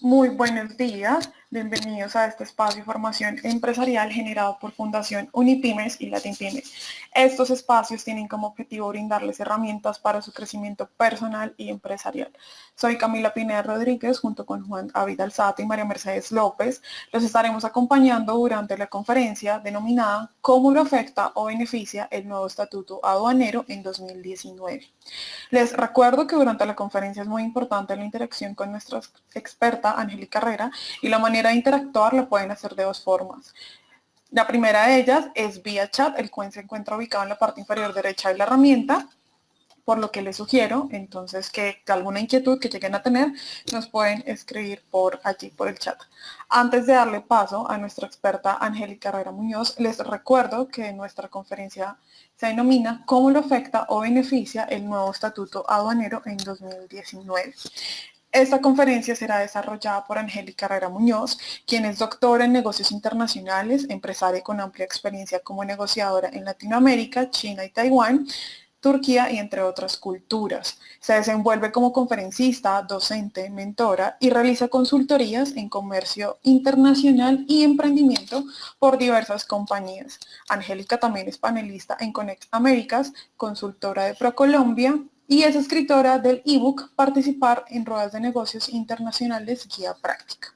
Muy buenos días, bienvenidos a este espacio de formación empresarial generado por Fundación Unipymes y Latinpymes. Estos espacios tienen como objetivo brindarles herramientas para su crecimiento personal y empresarial. Soy Camila Pineda Rodríguez, junto con Juan David Alzate y María Mercedes López. Los estaremos acompañando durante la conferencia denominada ¿Cómo lo afecta o beneficia el nuevo estatuto aduanero en 2019? Les recuerdo que durante la conferencia es muy importante la interacción con nuestra experta Angélica Herrera y la manera de interactuar la pueden hacer de dos formas. La primera de ellas es vía chat, el cual se encuentra ubicado en la parte inferior derecha de la herramienta, por lo que les sugiero entonces que alguna inquietud que lleguen a tener nos pueden escribir por allí, por el chat. Antes de darle paso a nuestra experta Angélica Herrera Muñoz, les recuerdo que nuestra conferencia se denomina ¿Cómo lo afecta o beneficia el nuevo estatuto aduanero en 2019? Esta conferencia será desarrollada por Angélica Herrera Muñoz, quien es doctora en negocios internacionales, empresaria con amplia experiencia como negociadora en Latinoamérica, China y Taiwán, Turquía y entre otras culturas. Se desenvuelve como conferencista, docente, mentora y realiza consultorías en comercio internacional y emprendimiento por diversas compañías. Angélica también es panelista en Connect Américas, consultora de ProColombia y es escritora del ebook Participar en Ruedas de Negocios Internacionales Guía Práctica.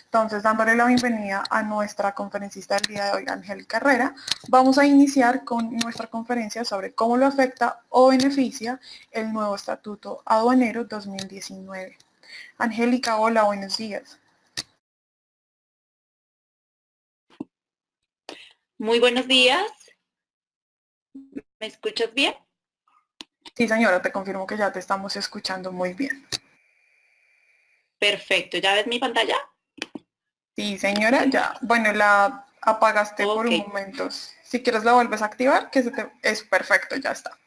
Entonces, dándole la bienvenida a nuestra conferencista del día de hoy, Angélica Herrera, vamos a iniciar con nuestra conferencia sobre cómo lo afecta o beneficia el nuevo Estatuto Aduanero 2019. Angélica, hola, buenos días. Muy buenos días. ¿Me escuchas bien? Sí, señora, te confirmo que ya te estamos escuchando muy bien. Perfecto. ¿Ya ves mi pantalla? Sí, señora, ya. Bueno, la apagaste por un momento. Si quieres la vuelves a activar, es perfecto, ya está.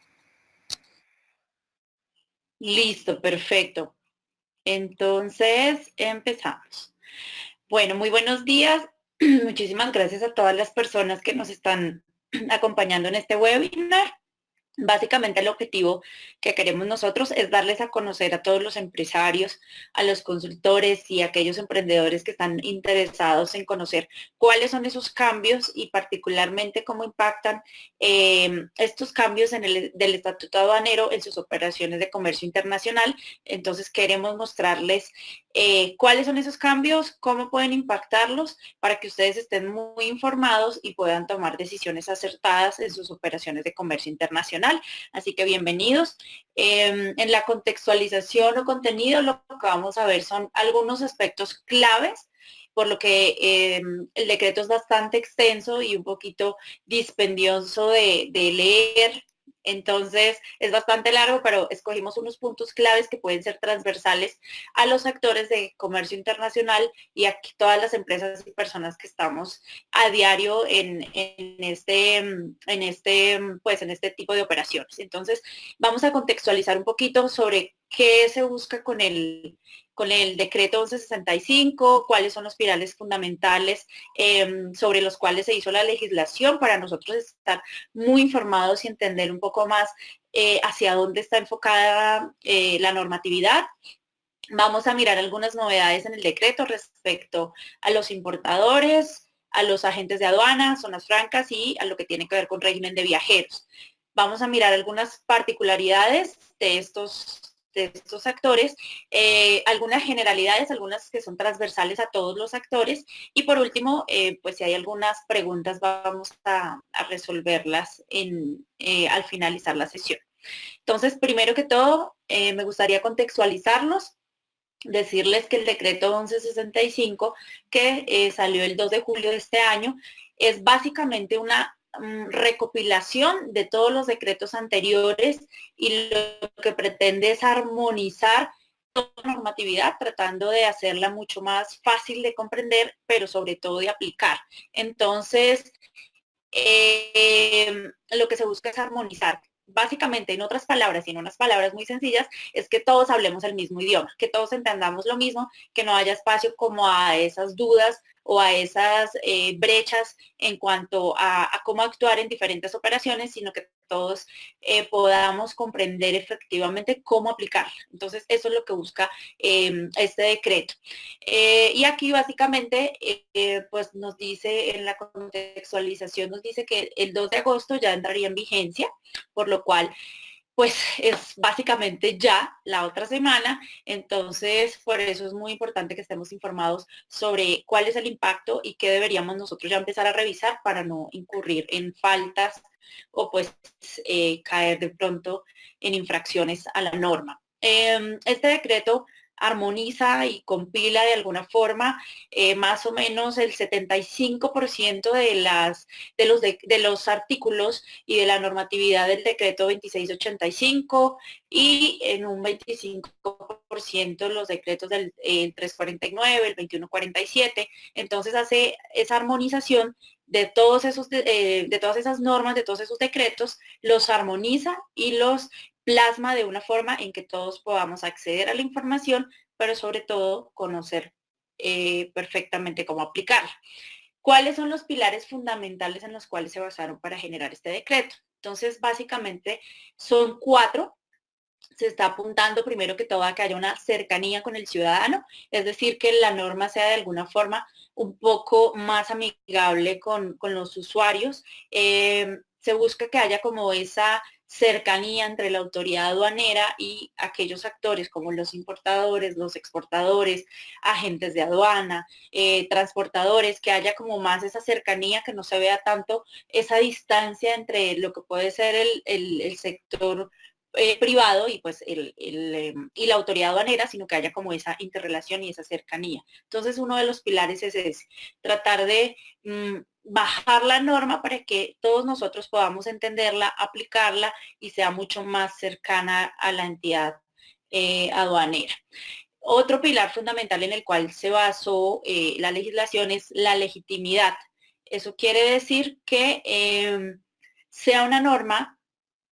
Listo, perfecto. Entonces, empezamos. Bueno, muy buenos días. Muchísimas gracias a todas las personas que nos están acompañando en este webinar. Básicamente el objetivo que queremos nosotros es darles a conocer a todos los empresarios, a los consultores y a aquellos emprendedores que están interesados en conocer cuáles son esos cambios y particularmente cómo impactan estos cambios del estatuto aduanero en sus operaciones de comercio internacional. Entonces queremos mostrarles cuáles son esos cambios, cómo pueden impactarlos para que ustedes estén muy informados y puedan tomar decisiones acertadas en sus operaciones de comercio internacional. Así que bienvenidos. En la contextualización o contenido lo que vamos a ver son algunos aspectos claves, por lo que el decreto es bastante extenso y un poquito dispendioso de leer. Entonces es bastante largo, pero escogimos unos puntos claves que pueden ser transversales a los actores de comercio internacional y a todas las empresas y personas que estamos a diario en este tipo de operaciones. Entonces vamos a contextualizar un poquito sobre qué se busca con el decreto 1165, cuáles son los pilares fundamentales sobre los cuales se hizo la legislación para nosotros estar muy informados y entender un poco más hacia dónde está enfocada la normatividad. Vamos a mirar algunas novedades en el decreto respecto a los importadores, a los agentes de aduana, zonas francas y a lo que tiene que ver con régimen de viajeros. Vamos a mirar algunas particularidades de estos actores, algunas generalidades, algunas que son transversales a todos los actores y por último, pues si hay algunas preguntas vamos a resolverlas al finalizar la sesión. Entonces, primero que todo, me gustaría contextualizarlos, decirles que el decreto 1165 que salió el 2 de julio de este año es básicamente una recopilación de todos los decretos anteriores y lo que pretende es armonizar toda la normatividad tratando de hacerla mucho más fácil de comprender, pero sobre todo de aplicar. Entonces, lo que se busca es armonizar. Básicamente, en otras palabras y en unas palabras muy sencillas, es que todos hablemos el mismo idioma, que todos entendamos lo mismo, que no haya espacio como a esas dudas, o a esas brechas en cuanto a cómo actuar en diferentes operaciones, sino que todos podamos comprender efectivamente cómo aplicarla. Entonces, eso es lo que busca este decreto. Y aquí básicamente, pues nos dice en la contextualización, nos dice que el 2 de agosto ya entraría en vigencia, por lo cual pues es básicamente ya la otra semana, entonces por eso es muy importante que estemos informados sobre cuál es el impacto y qué deberíamos nosotros ya empezar a revisar para no incurrir en faltas o pues caer de pronto en infracciones a la norma. Este decreto armoniza y compila de alguna forma más o menos el 75% de los artículos y de la normatividad del decreto 2685 y en un 25% los decretos del 349, el 2147. Entonces hace esa armonización de todos esos, de todas esas normas, de todos esos decretos, los armoniza y los plasma de una forma en que todos podamos acceder a la información, pero sobre todo conocer perfectamente cómo aplicarla. ¿Cuáles son los pilares fundamentales en los cuales se basaron para generar este decreto? Entonces, básicamente son 4. Se está apuntando primero que todo a que haya una cercanía con el ciudadano, es decir, que la norma sea de alguna forma un poco más amigable con los usuarios. Se busca que haya como esa cercanía entre la autoridad aduanera y aquellos actores como los importadores, los exportadores, agentes de aduana, transportadores, que haya como más esa cercanía, que no se vea tanto esa distancia entre lo que puede ser el sector privado y pues y la autoridad aduanera, sino que haya como esa interrelación y esa cercanía. Entonces uno de los pilares es ese, tratar de bajar la norma para que todos nosotros podamos entenderla, aplicarla y sea mucho más cercana a la entidad aduanera. Otro pilar fundamental en el cual se basó la legislación es la legitimidad. Eso quiere decir que sea una norma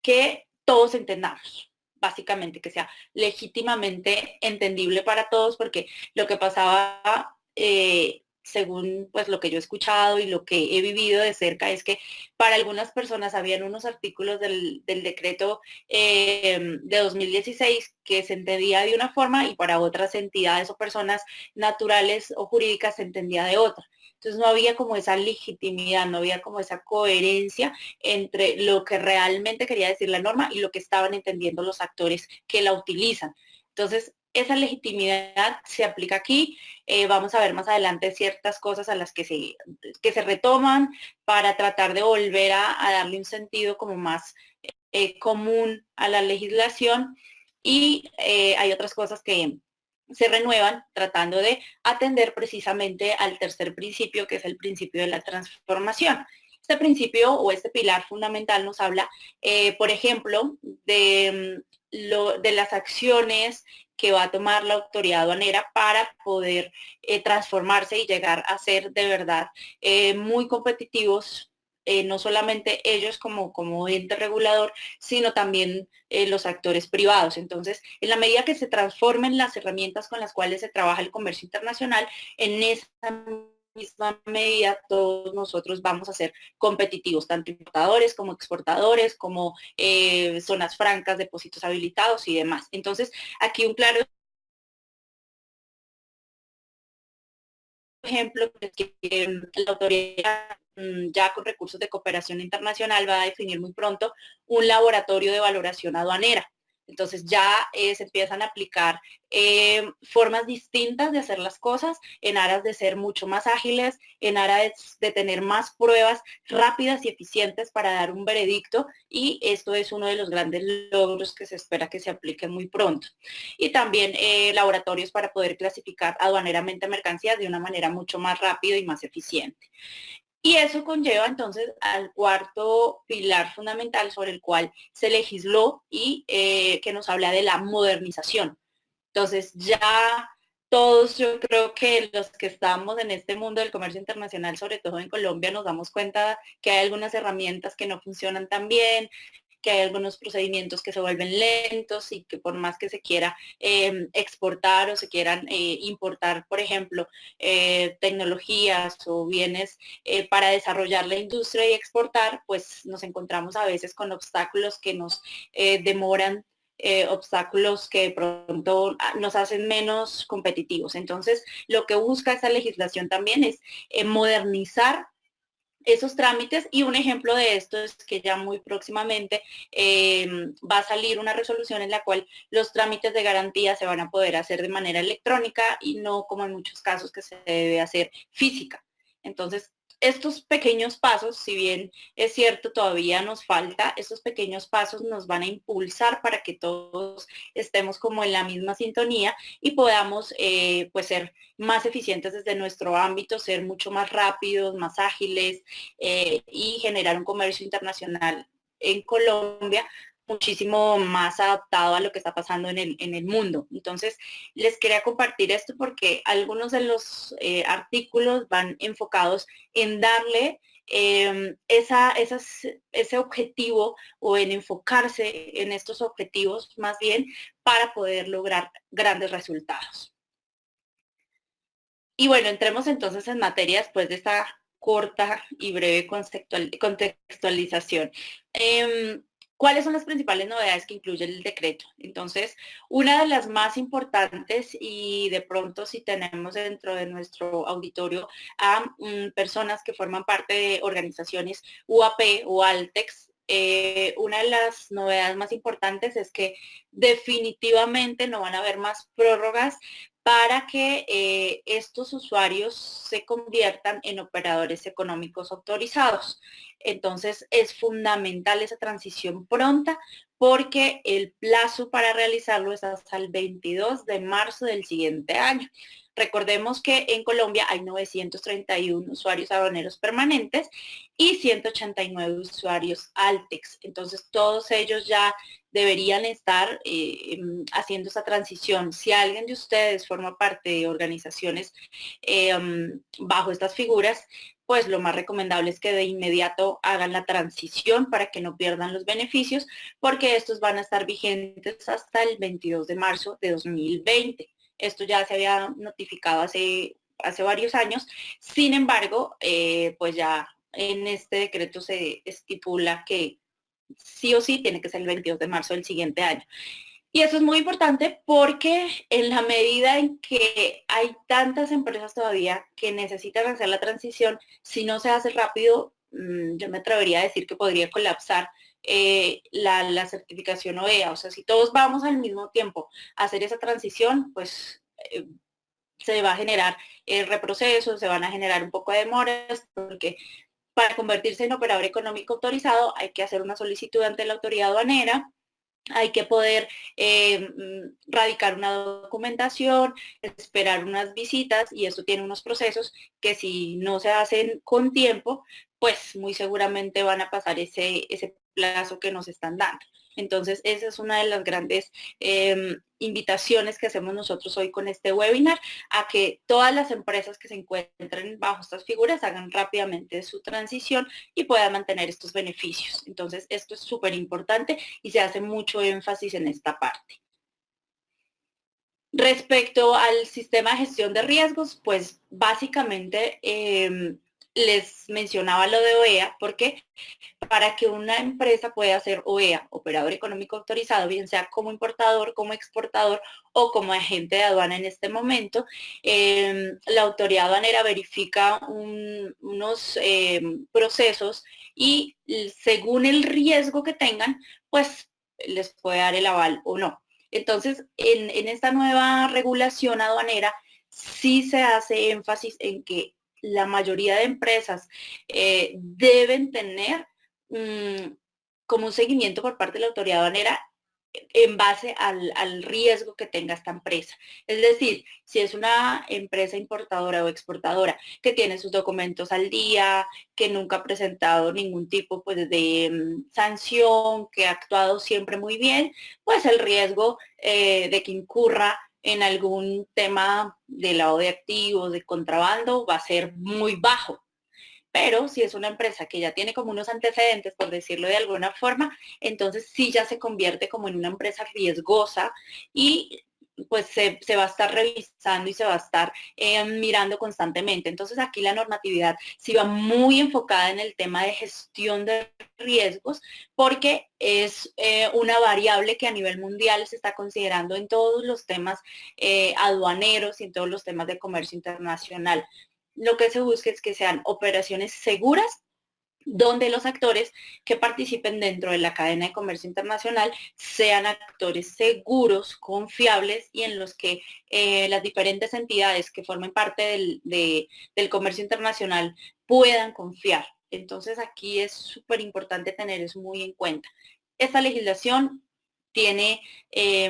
que todos entendamos, básicamente, que sea legítimamente entendible para todos, porque lo que pasaba, según pues lo que yo he escuchado y lo que he vivido de cerca, es que para algunas personas habían unos artículos del decreto de 2016 que se entendía de una forma y para otras entidades o personas naturales o jurídicas se entendía de otra. Entonces no había como esa legitimidad, no había como esa coherencia entre lo que realmente quería decir la norma y lo que estaban entendiendo los actores que la utilizan. Entonces, esa legitimidad se aplica aquí. Vamos a ver más adelante ciertas cosas a las que se retoman para tratar de volver a darle un sentido como más común a la legislación y hay otras cosas que se renuevan tratando de atender precisamente al tercer principio, que es el principio de la transformación. Este principio o este pilar fundamental nos habla, por ejemplo, de las acciones que va a tomar la autoridad aduanera para poder transformarse y llegar a ser de verdad muy competitivos, no solamente ellos como ente regulador, sino también los actores privados. Entonces, en la medida que se transformen las herramientas con las cuales se trabaja el comercio internacional, en esa misma medida todos nosotros vamos a ser competitivos, tanto importadores como exportadores, como zonas francas, depósitos habilitados y demás. Entonces, aquí un claro ejemplo es que la autoridad ya con recursos de cooperación internacional va a definir muy pronto un laboratorio de valoración aduanera. Entonces ya se empiezan a aplicar formas distintas de hacer las cosas en aras de ser mucho más ágiles, en aras de tener más pruebas rápidas y eficientes para dar un veredicto y esto es uno de los grandes logros que se espera que se apliquen muy pronto. Y también laboratorios para poder clasificar aduaneramente mercancías de una manera mucho más rápida y más eficiente. Y eso conlleva entonces al cuarto pilar fundamental sobre el cual se legisló y que nos habla de la modernización. Entonces ya todos, yo creo que los que estamos en este mundo del comercio internacional, sobre todo en Colombia, nos damos cuenta que hay algunas herramientas que no funcionan tan bien, que hay algunos procedimientos que se vuelven lentos y que por más que se quiera exportar o se quieran importar, por ejemplo, tecnologías o bienes para desarrollar la industria y exportar, pues nos encontramos a veces con obstáculos que nos demoran, obstáculos que de pronto nos hacen menos competitivos. Entonces, lo que busca esta legislación también es modernizar esos trámites, y un ejemplo de esto es que ya muy próximamente va a salir una resolución en la cual los trámites de garantía se van a poder hacer de manera electrónica y no como en muchos casos que se debe hacer física. Entonces, estos pequeños pasos, si bien es cierto, todavía nos falta, estos pequeños pasos nos van a impulsar para que todos estemos como en la misma sintonía y podamos pues ser más eficientes desde nuestro ámbito, ser mucho más rápidos, más ágiles y generar un comercio internacional en Colombia muchísimo más adaptado a lo que está pasando en el mundo. Entonces, les quería compartir esto porque algunos de los artículos van enfocados en darle ese objetivo o en enfocarse en estos objetivos más bien para poder lograr grandes resultados. Y bueno, entremos entonces en materia después de esta corta y breve contextualización. ¿Cuáles son las principales novedades que incluye el decreto? Entonces, una de las más importantes, y de pronto si tenemos dentro de nuestro auditorio a personas que forman parte de organizaciones UAP o Altex, una de las novedades más importantes es que definitivamente no van a haber más prórrogas para que estos usuarios se conviertan en operadores económicos autorizados. Entonces es fundamental esa transición pronta porque el plazo para realizarlo es hasta el 22 de marzo del siguiente año. Recordemos que en Colombia hay 931 usuarios aduaneros permanentes y 189 usuarios Altex. Entonces todos ellos ya deberían estar haciendo esa transición. Si alguien de ustedes forma parte de organizaciones bajo estas figuras, pues lo más recomendable es que de inmediato hagan la transición para que no pierdan los beneficios, porque estos van a estar vigentes hasta el 22 de marzo de 2020. Esto ya se había notificado hace varios años. Sin embargo, pues ya en este decreto se estipula que sí o sí tiene que ser el 22 de marzo del siguiente año. Y eso es muy importante porque en la medida en que hay tantas empresas todavía que necesitan hacer la transición, si no se hace rápido, yo me atrevería a decir que podría colapsar la certificación OEA. O sea, si todos vamos al mismo tiempo a hacer esa transición, pues se va a generar reprocesos, se van a generar un poco de demoras, porque para convertirse en operador económico autorizado hay que hacer una solicitud ante la autoridad aduanera, hay que poder radicar una documentación, esperar unas visitas, y eso tiene unos procesos que si no se hacen con tiempo, pues muy seguramente van a pasar ese plazo que nos están dando. Entonces, esa es una de las grandes invitaciones que hacemos nosotros hoy con este webinar, a que todas las empresas que se encuentren bajo estas figuras hagan rápidamente su transición y puedan mantener estos beneficios. Entonces, esto es súper importante y se hace mucho énfasis en esta parte. Respecto al sistema de gestión de riesgos, pues básicamente les mencionaba lo de OEA, porque para que una empresa pueda ser OEA, operador económico autorizado, bien sea como importador, como exportador o como agente de aduana en este momento, la autoridad aduanera verifica unos procesos y según el riesgo que tengan, pues les puede dar el aval o no. Entonces, en esta nueva regulación aduanera sí se hace énfasis en que la mayoría de empresas deben tener como un seguimiento por parte de la autoridad aduanera en base al riesgo que tenga esta empresa. Es decir, si es una empresa importadora o exportadora que tiene sus documentos al día, que nunca ha presentado ningún tipo pues, de sanción, que ha actuado siempre muy bien, pues el riesgo de que incurra en algún tema de lavado de activos, de contrabando, va a ser muy bajo. Pero si es una empresa que ya tiene como unos antecedentes, por decirlo de alguna forma, entonces sí ya se convierte como en una empresa riesgosa y pues se va a estar revisando y se va a estar mirando constantemente. Entonces aquí la normatividad sí va muy enfocada en el tema de gestión de riesgos porque es una variable que a nivel mundial se está considerando en todos los temas aduaneros y en todos los temas de comercio internacional. Lo que se busca es que sean operaciones seguras donde los actores que participen dentro de la cadena de comercio internacional sean actores seguros, confiables y en los que las diferentes entidades que formen parte del comercio internacional puedan confiar. Entonces aquí es súper importante tener eso muy en cuenta. Esta legislación tiene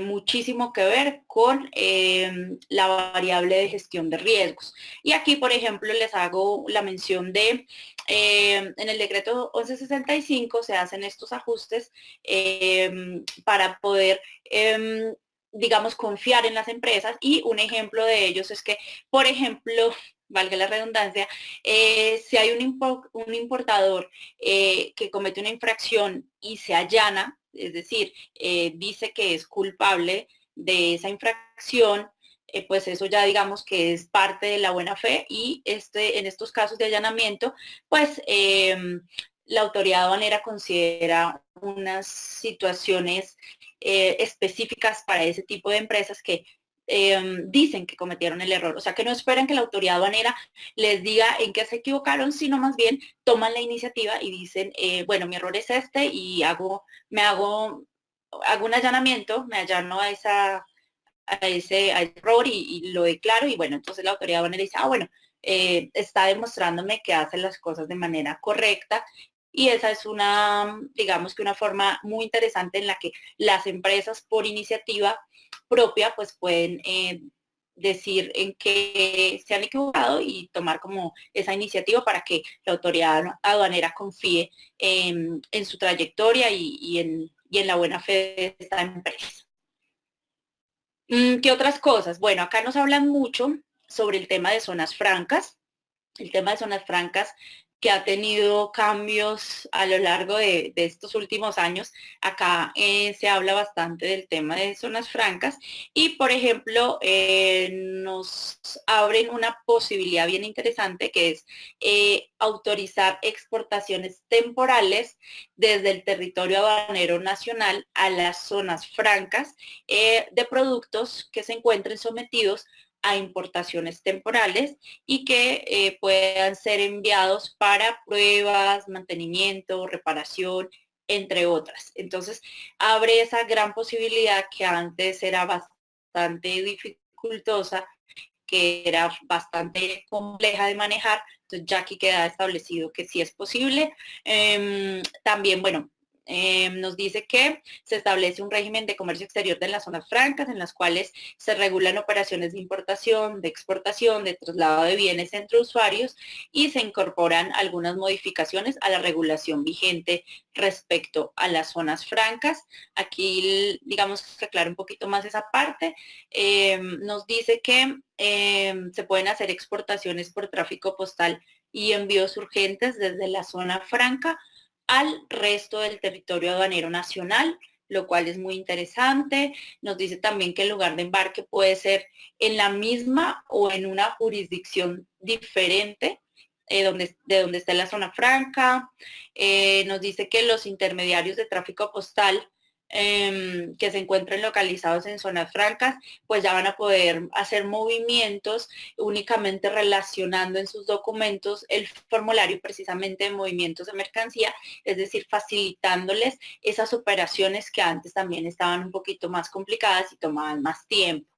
muchísimo que ver con la variable de gestión de riesgos. Y aquí, por ejemplo, les hago la mención de en el decreto 1165 se hacen estos ajustes para poder, digamos, confiar en las empresas y un ejemplo de ellos es que, por ejemplo, valga la redundancia, si hay un importador que comete una infracción y se allana, es decir, dice que es culpable de esa infracción, pues eso ya digamos que es parte de la buena fe y en estos casos de allanamiento, pues la autoridad aduanera considera unas situaciones específicas para ese tipo de empresas que dicen que cometieron el error. O sea, que no esperan que la autoridad aduanera les diga en qué se equivocaron, sino más bien toman la iniciativa y dicen, bueno, mi error es este y hago un allanamiento, me allano a ese error y lo declaro y bueno, entonces la autoridad aduanera dice, bueno, está demostrándome que hace las cosas de manera correcta y esa es digamos que una forma muy interesante en la que las empresas por iniciativa propia pues pueden decir en qué se han equivocado y tomar como esa iniciativa para que la autoridad aduanera confíe en su trayectoria y en la buena fe de esta empresa. ¿Qué otras cosas? Bueno, acá nos hablan mucho sobre el tema de zonas francas. El tema de zonas francas que ha tenido cambios a lo largo de estos últimos años. Acá se habla bastante del tema de zonas francas y, por ejemplo, nos abren una posibilidad bien interesante que es autorizar exportaciones temporales desde el territorio aduanero nacional a las zonas francas de productos que se encuentren sometidos a importaciones temporales y que puedan ser enviados para pruebas, mantenimiento, reparación, entre otras. Entonces, abre esa gran posibilidad que antes era bastante dificultosa, que era bastante compleja de manejar, entonces ya aquí queda establecido que sí es posible. También, bueno, nos dice que se establece un régimen de comercio exterior de las zonas francas en las cuales se regulan operaciones de importación, de exportación, de traslado de bienes entre usuarios y se incorporan algunas modificaciones a la regulación vigente respecto a las zonas francas. Aquí digamos que aclara un poquito más esa parte. Nos dice que se pueden hacer exportaciones por tráfico postal y envíos urgentes desde la zona franca al resto del territorio aduanero nacional, lo cual es muy interesante. Nos dice también que el lugar de embarque puede ser en la misma o en una jurisdicción diferente de donde está la zona franca. Nos dice que los intermediarios de tráfico postal que se encuentren localizados en zonas francas, pues ya van a poder hacer movimientos únicamente relacionando en sus documentos el formulario precisamente de movimientos de mercancía, es decir, facilitándoles esas operaciones que antes también estaban un poquito más complicadas y tomaban más tiempo.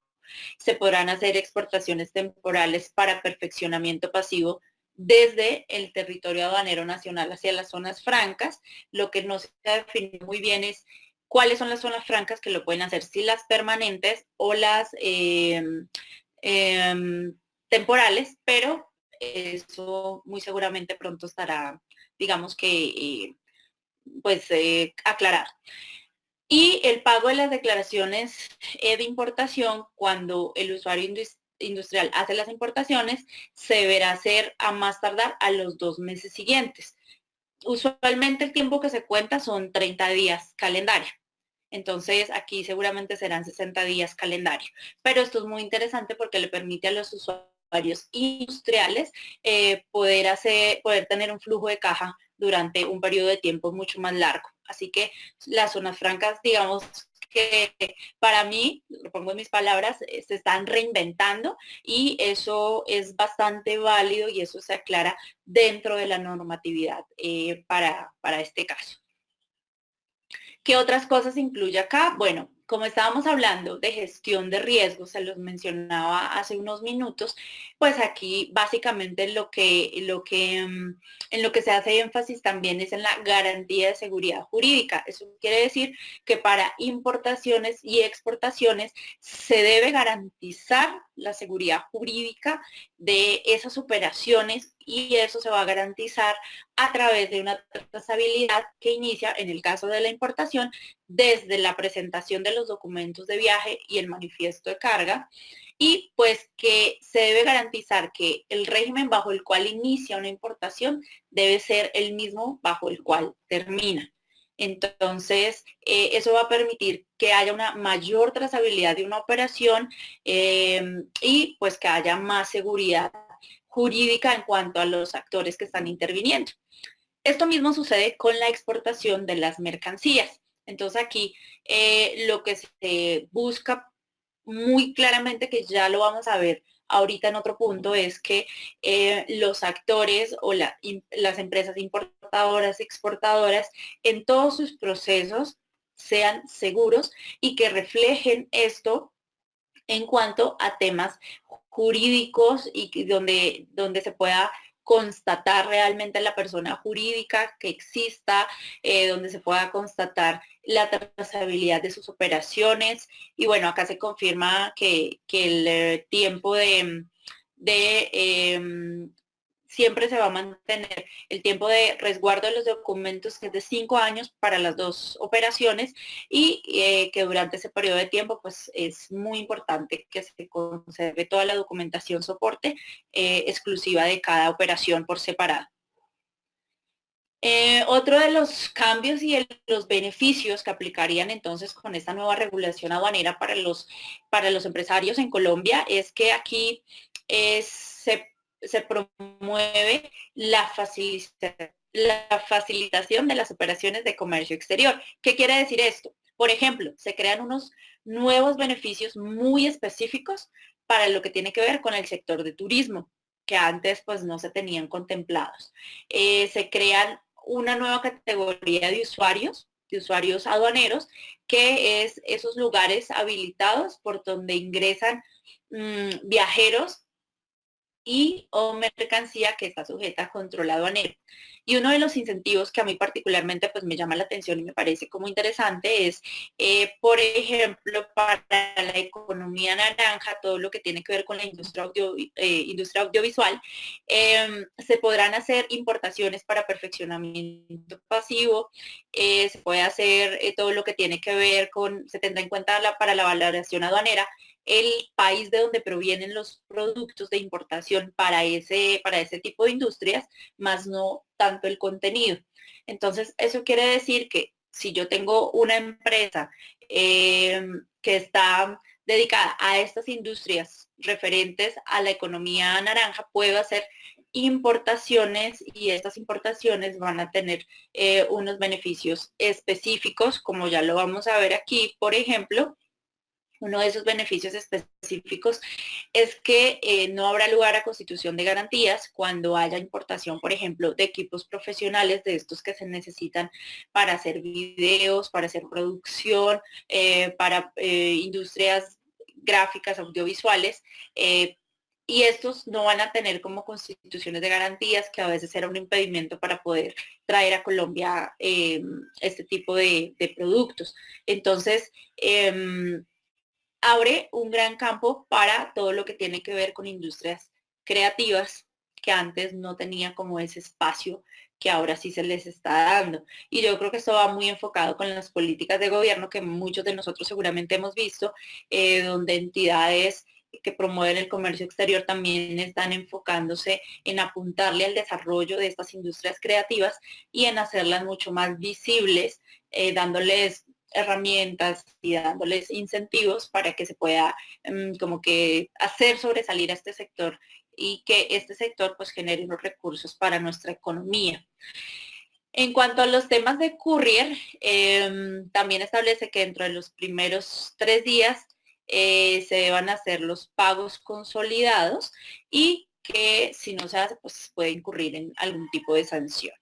Se podrán hacer exportaciones temporales para perfeccionamiento pasivo desde el territorio aduanero nacional hacia las zonas francas. Lo que no se define muy bien es cuáles son las zonas francas que lo pueden hacer, si las permanentes o las temporales, pero eso muy seguramente pronto estará, digamos que, pues, aclarado. Y el pago de las declaraciones de importación cuando el usuario industrial hace las importaciones, se deberá hacer a más tardar a los 2 meses siguientes. Usualmente el tiempo que se cuenta son 30 días calendario. Entonces aquí seguramente serán 60 días calendario. Pero esto es muy interesante porque le permite a los usuarios industriales poder tener un flujo de caja durante un periodo de tiempo mucho más largo. Así que las zonas francas, digamos que para mí, lo pongo en mis palabras, se están reinventando y eso es bastante válido y eso se aclara dentro de la normatividad para este caso. ¿Qué otras cosas incluye acá? Bueno, como estábamos hablando de gestión de riesgos, se los mencionaba hace unos minutos, pues aquí básicamente en lo que se hace énfasis también es en la garantía de seguridad jurídica. Eso quiere decir que para importaciones y exportaciones se debe garantizar la seguridad jurídica de esas operaciones y eso se va a garantizar a través de una trazabilidad que inicia, en el caso de la importación, desde la presentación de los documentos de viaje y el manifiesto de carga, y pues que se debe garantizar que el régimen bajo el cual inicia una importación debe ser el mismo bajo el cual termina. Entonces, eso va a permitir que haya una mayor trazabilidad de una operación y pues que haya más seguridad jurídica en cuanto a los actores que están interviniendo. Esto mismo sucede con la exportación de las mercancías. Entonces aquí lo que se busca muy claramente, que ya lo vamos a ver ahorita en otro punto, es que los actores o las empresas importadoras, exportadoras, en todos sus procesos sean seguros y que reflejen esto en cuanto a temas jurídicos y donde se pueda constatar realmente la persona jurídica que exista, donde se pueda constatar la trazabilidad de sus operaciones. Y bueno, acá se confirma que el tiempo de siempre se va a mantener el tiempo de resguardo de los documentos, que es de 5 años para las dos operaciones, y que durante ese periodo de tiempo pues es muy importante que se conserve toda la documentación soporte exclusiva de cada operación por separado. Otro de los cambios y los beneficios que aplicarían entonces con esta nueva regulación aduanera para los empresarios en Colombia es que aquí se promueve la facilitación de las operaciones de comercio exterior. ¿Qué quiere decir esto? Por ejemplo, se crean unos nuevos beneficios muy específicos para lo que tiene que ver con el sector de turismo, que antes pues no se tenían contemplados. Se crean una nueva categoría de usuarios aduaneros, que es esos lugares habilitados por donde ingresan viajeros y o mercancía que está sujeta a control aduanero. Y uno de los incentivos que a mí particularmente pues me llama la atención y me parece como interesante es, por ejemplo, para la economía naranja, todo lo que tiene que ver con la industria audiovisual, se podrán hacer importaciones para perfeccionamiento pasivo, se puede hacer todo lo que tiene que ver con, se tendrá en cuenta para la valoración aduanera, el país de donde provienen los productos de importación para ese tipo de industrias, más no tanto el contenido. Entonces, eso quiere decir que si yo tengo una empresa que está dedicada a estas industrias referentes a la economía naranja, puedo hacer importaciones y estas importaciones van a tener unos beneficios específicos, como ya lo vamos a ver aquí, por ejemplo. Uno de esos beneficios específicos es que no habrá lugar a constitución de garantías cuando haya importación, por ejemplo, de equipos profesionales, de estos que se necesitan para hacer videos, para hacer producción, para industrias gráficas, audiovisuales. Y estos no van a tener como constituciones de garantías, que a veces era un impedimento para poder traer a Colombia este tipo de productos. Entonces, abre un gran campo para todo lo que tiene que ver con industrias creativas, que antes no tenía como ese espacio que ahora sí se les está dando. Y yo creo que esto va muy enfocado con las políticas de gobierno que muchos de nosotros seguramente hemos visto, donde entidades que promueven el comercio exterior también están enfocándose en apuntarle al desarrollo de estas industrias creativas y en hacerlas mucho más visibles, dándoles herramientas y dándoles incentivos para que se pueda como que hacer sobresalir a este sector y que este sector pues genere unos recursos para nuestra economía. En cuanto a los temas de courier, también establece que dentro de los primeros 3 días se deban hacer los pagos consolidados y que si no se hace, pues puede incurrir en algún tipo de sanción.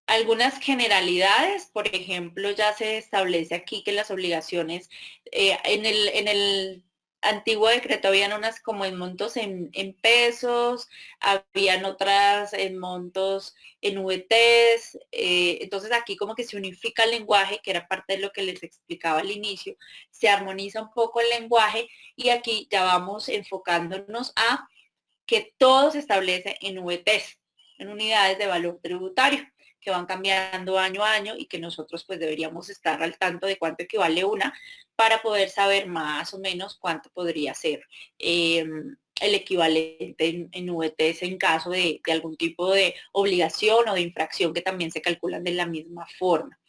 Algunas generalidades, por ejemplo, ya se establece aquí que las obligaciones en el antiguo decreto habían unas como en montos en pesos, habían otras en montos en VTs, entonces aquí como que se unifica el lenguaje, que era parte de lo que les explicaba al inicio, se armoniza un poco el lenguaje y aquí ya vamos enfocándonos a que todo se establece en VTs, en unidades de valor tributario, que van cambiando año a año y que nosotros pues deberíamos estar al tanto de cuánto equivale una para poder saber más o menos cuánto podría ser el equivalente en VTs en caso de algún tipo de obligación o de infracción que también se calculan de la misma forma.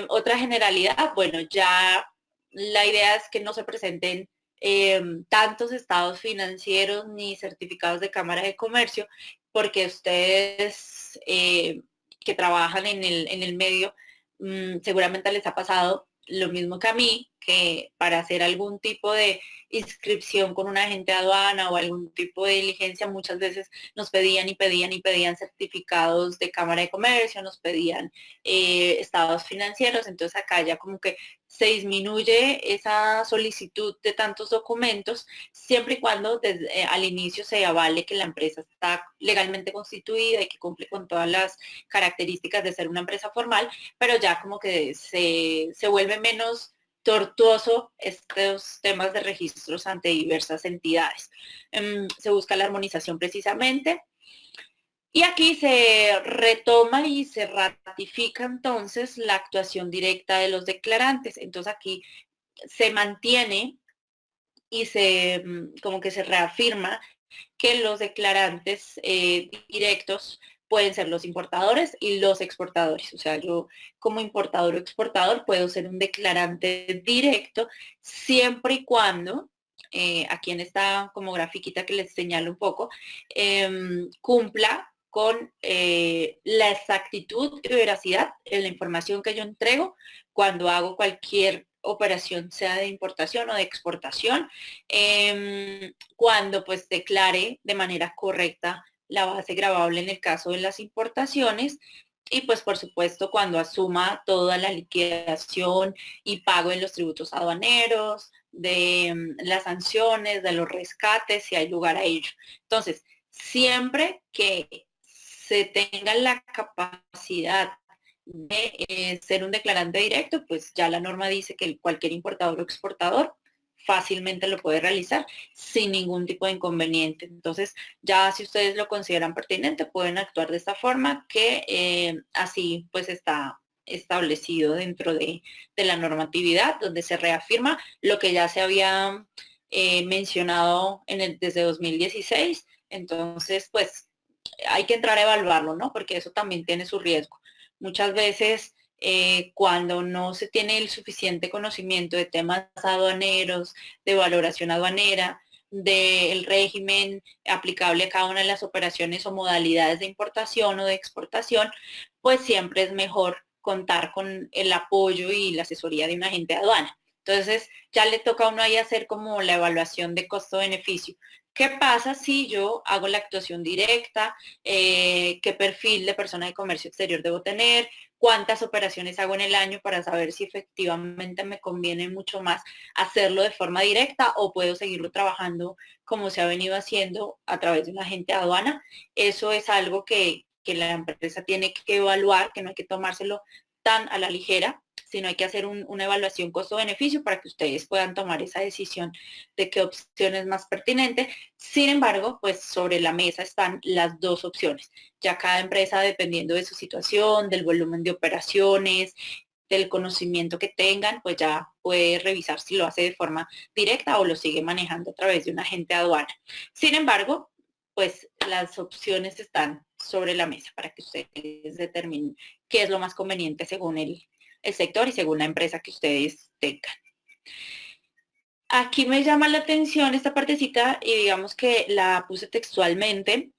Otra generalidad, bueno, ya la idea es que no se presenten tantos estados financieros ni certificados de Cámara de Comercio, porque ustedes que trabajan en el medio, seguramente les ha pasado lo mismo que a mí, que para hacer algún tipo de inscripción con un agente de aduana o algún tipo de diligencia, muchas veces nos pedían y pedían y pedían certificados de Cámara de Comercio, nos pedían estados financieros, entonces acá ya como que se disminuye esa solicitud de tantos documentos, siempre y cuando desde, al inicio se avale que la empresa está legalmente constituida y que cumple con todas las características de ser una empresa formal, pero ya como que se vuelve menos tortuoso estos temas de registros ante diversas entidades. Se busca la armonización precisamente. Y aquí se retoma y se ratifica entonces la actuación directa de los declarantes. Entonces aquí se mantiene y como que se reafirma que los declarantes directos pueden ser los importadores y los exportadores. O sea, yo como importador o exportador puedo ser un declarante directo siempre y cuando, aquí en esta como grafiquita que les señalo un poco, cumpla con la exactitud y veracidad en la información que yo entrego cuando hago cualquier operación, sea de importación o de exportación, cuando pues declare de manera correcta la base gravable en el caso de las importaciones y pues por supuesto cuando asuma toda la liquidación y pago en los tributos aduaneros, de las sanciones, de los rescates, si hay lugar a ello. Entonces, siempre que se tenga la capacidad de ser un declarante directo, pues ya la norma dice que cualquier importador o exportador fácilmente lo puede realizar sin ningún tipo de inconveniente. Entonces, ya si ustedes lo consideran pertinente, pueden actuar de esta forma que así pues está establecido dentro de la normatividad, donde se reafirma lo que ya se había mencionado desde 2016. Entonces, pues hay que entrar a evaluarlo, ¿no? Porque eso también tiene su riesgo. Muchas veces cuando no se tiene el suficiente conocimiento de temas aduaneros, de valoración aduanera, del régimen aplicable a cada una de las operaciones o modalidades de importación o de exportación, pues siempre es mejor contar con el apoyo y la asesoría de un agente de aduana. Entonces ya le toca a uno ahí hacer como la evaluación de costo-beneficio. ¿Qué pasa si yo hago la actuación directa? ¿Qué perfil de persona de comercio exterior debo tener? ¿Cuántas operaciones hago en el año para saber si efectivamente me conviene mucho más hacerlo de forma directa o puedo seguirlo trabajando como se ha venido haciendo a través de un agente de aduana? Eso es algo que la empresa tiene que evaluar, que no hay que tomárselo tan a la ligera, sino hay que hacer una evaluación costo-beneficio para que ustedes puedan tomar esa decisión de qué opción es más pertinente. Sin embargo, pues sobre la mesa están las dos opciones. Ya cada empresa, dependiendo de su situación, del volumen de operaciones, del conocimiento que tengan, pues ya puede revisar si lo hace de forma directa o lo sigue manejando a través de un agente de aduana. Sin embargo, pues las opciones están sobre la mesa para que ustedes determinen qué es lo más conveniente según el sector y según la empresa que ustedes tengan. Aquí me llama la atención esta partecita y digamos que la puse textualmente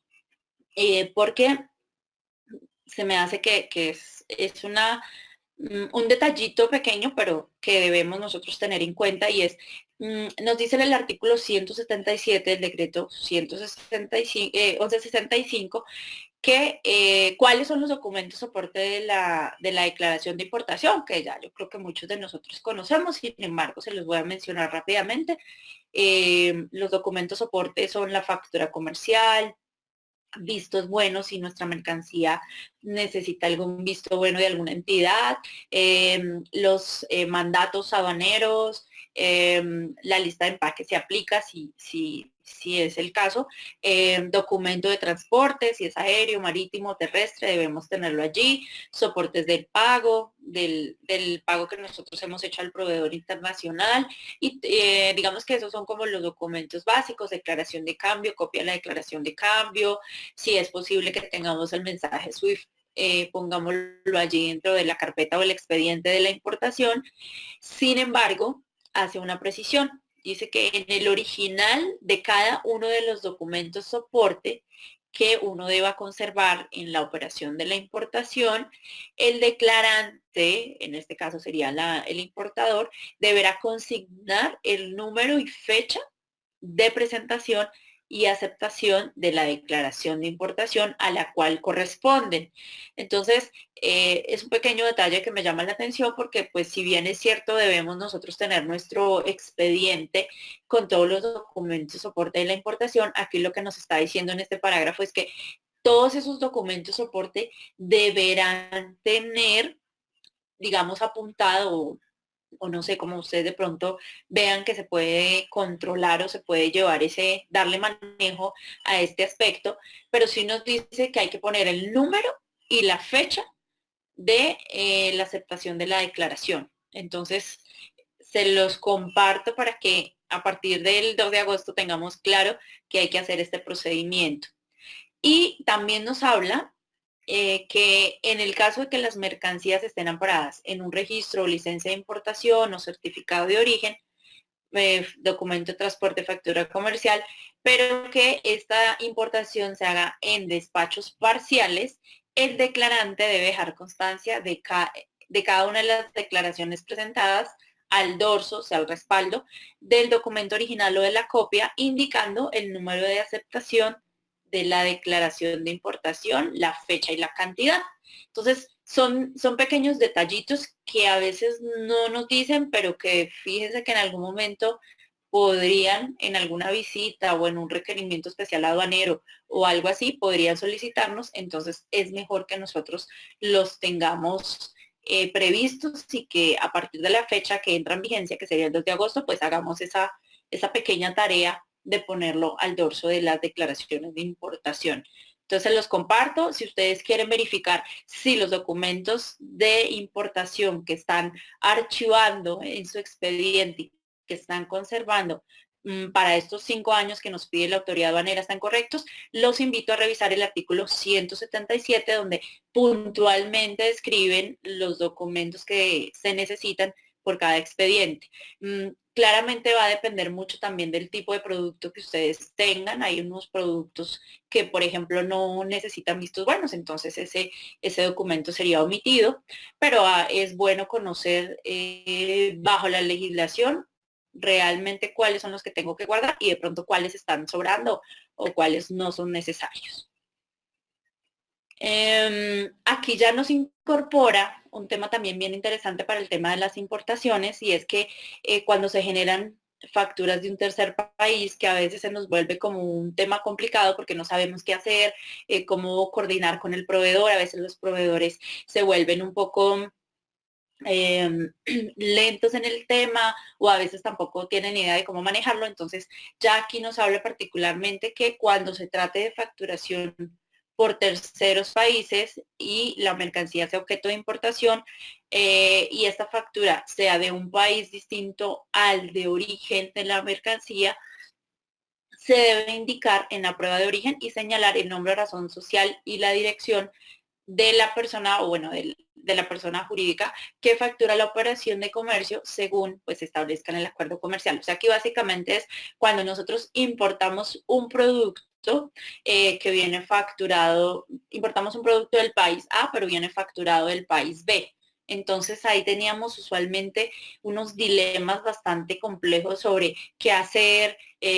porque se me hace que es un detallito pequeño, pero que debemos nosotros tener en cuenta y es, nos dice en el artículo 177 del decreto 1165 que cuáles son los documentos soporte de la declaración de importación, que ya yo creo que muchos de nosotros conocemos, sin embargo se los voy a mencionar rápidamente. Los documentos soporte son la factura comercial, vistos buenos si nuestra mercancía necesita algún visto bueno de alguna entidad, los mandatos aduaneros, la lista de empaque se aplica si es el caso, documento de transporte, si es aéreo, marítimo, terrestre, debemos tenerlo allí, soportes del pago, del pago que nosotros hemos hecho al proveedor internacional y digamos que esos son como los documentos básicos, declaración de cambio, copia de la declaración de cambio, si es posible que tengamos el mensaje SWIFT, pongámoslo allí dentro de la carpeta o el expediente de la importación. Sin embargo, hace una precisión. Dice que en el original de cada uno de los documentos soporte que uno deba conservar en la operación de la importación, el declarante, en este caso sería el importador, deberá consignar el número y fecha de presentación y aceptación de la declaración de importación a la cual corresponden. Entonces, es un pequeño detalle que me llama la atención porque, pues, si bien es cierto, debemos nosotros tener nuestro expediente con todos los documentos de soporte de la importación, aquí lo que nos está diciendo en este parágrafo es que todos esos documentos de soporte deberán tener, digamos, apuntado o no sé, cómo ustedes de pronto vean que se puede controlar o se puede llevar darle manejo a este aspecto, pero sí nos dice que hay que poner el número y la fecha de la aceptación de la declaración. Entonces, se los comparto para que a partir del 2 de agosto tengamos claro que hay que hacer este procedimiento. Y también nos habla que en el caso de que las mercancías estén amparadas en un registro o licencia de importación o certificado de origen, documento de transporte, factura comercial, pero que esta importación se haga en despachos parciales, el declarante debe dejar constancia de cada una de las declaraciones presentadas al dorso, o sea, al respaldo del documento original o de la copia, indicando el número de aceptación de la declaración de importación, la fecha y la cantidad. Entonces, son pequeños detallitos que a veces no nos dicen, pero que fíjense que en algún momento podrían, en alguna visita o en un requerimiento especial aduanero o algo así, podrían solicitarnos. Entonces, es mejor que nosotros los tengamos previstos y que a partir de la fecha que entra en vigencia, que sería el 2 de agosto, pues hagamos esa pequeña tarea de ponerlo al dorso de las declaraciones de importación. Entonces los comparto. Si ustedes quieren verificar si los documentos de importación que están archivando en su expediente, que están conservando para estos 5 años que nos pide la autoridad aduanera están correctos, los invito a revisar el artículo 177 donde puntualmente describen los documentos que se necesitan por cada expediente. Claramente va a depender mucho también del tipo de producto que ustedes tengan. Hay unos productos que, por ejemplo, no necesitan vistos buenos, entonces ese documento sería omitido, pero es bueno conocer bajo la legislación realmente cuáles son los que tengo que guardar y de pronto cuáles están sobrando o cuáles no son necesarios. Aquí ya nos incorpora un tema también bien interesante para el tema de las importaciones y es que cuando se generan facturas de un tercer país que a veces se nos vuelve como un tema complicado porque no sabemos qué hacer, cómo coordinar con el proveedor, a veces los proveedores se vuelven un poco lentos en el tema o a veces tampoco tienen idea de cómo manejarlo. Entonces ya aquí nos habla particularmente que cuando se trate de facturación por terceros países y la mercancía sea objeto de importación y esta factura sea de un país distinto al de origen de la mercancía, se debe indicar en la prueba de origen y señalar el nombre, razón social y la dirección de la persona o bueno, de la persona jurídica que factura la operación de comercio según pues establezca en el acuerdo comercial. O sea, aquí básicamente es cuando nosotros importamos un producto que viene facturado, importamos un producto del país A, pero viene facturado del país B. Entonces ahí teníamos usualmente unos dilemas bastante complejos sobre qué hacer,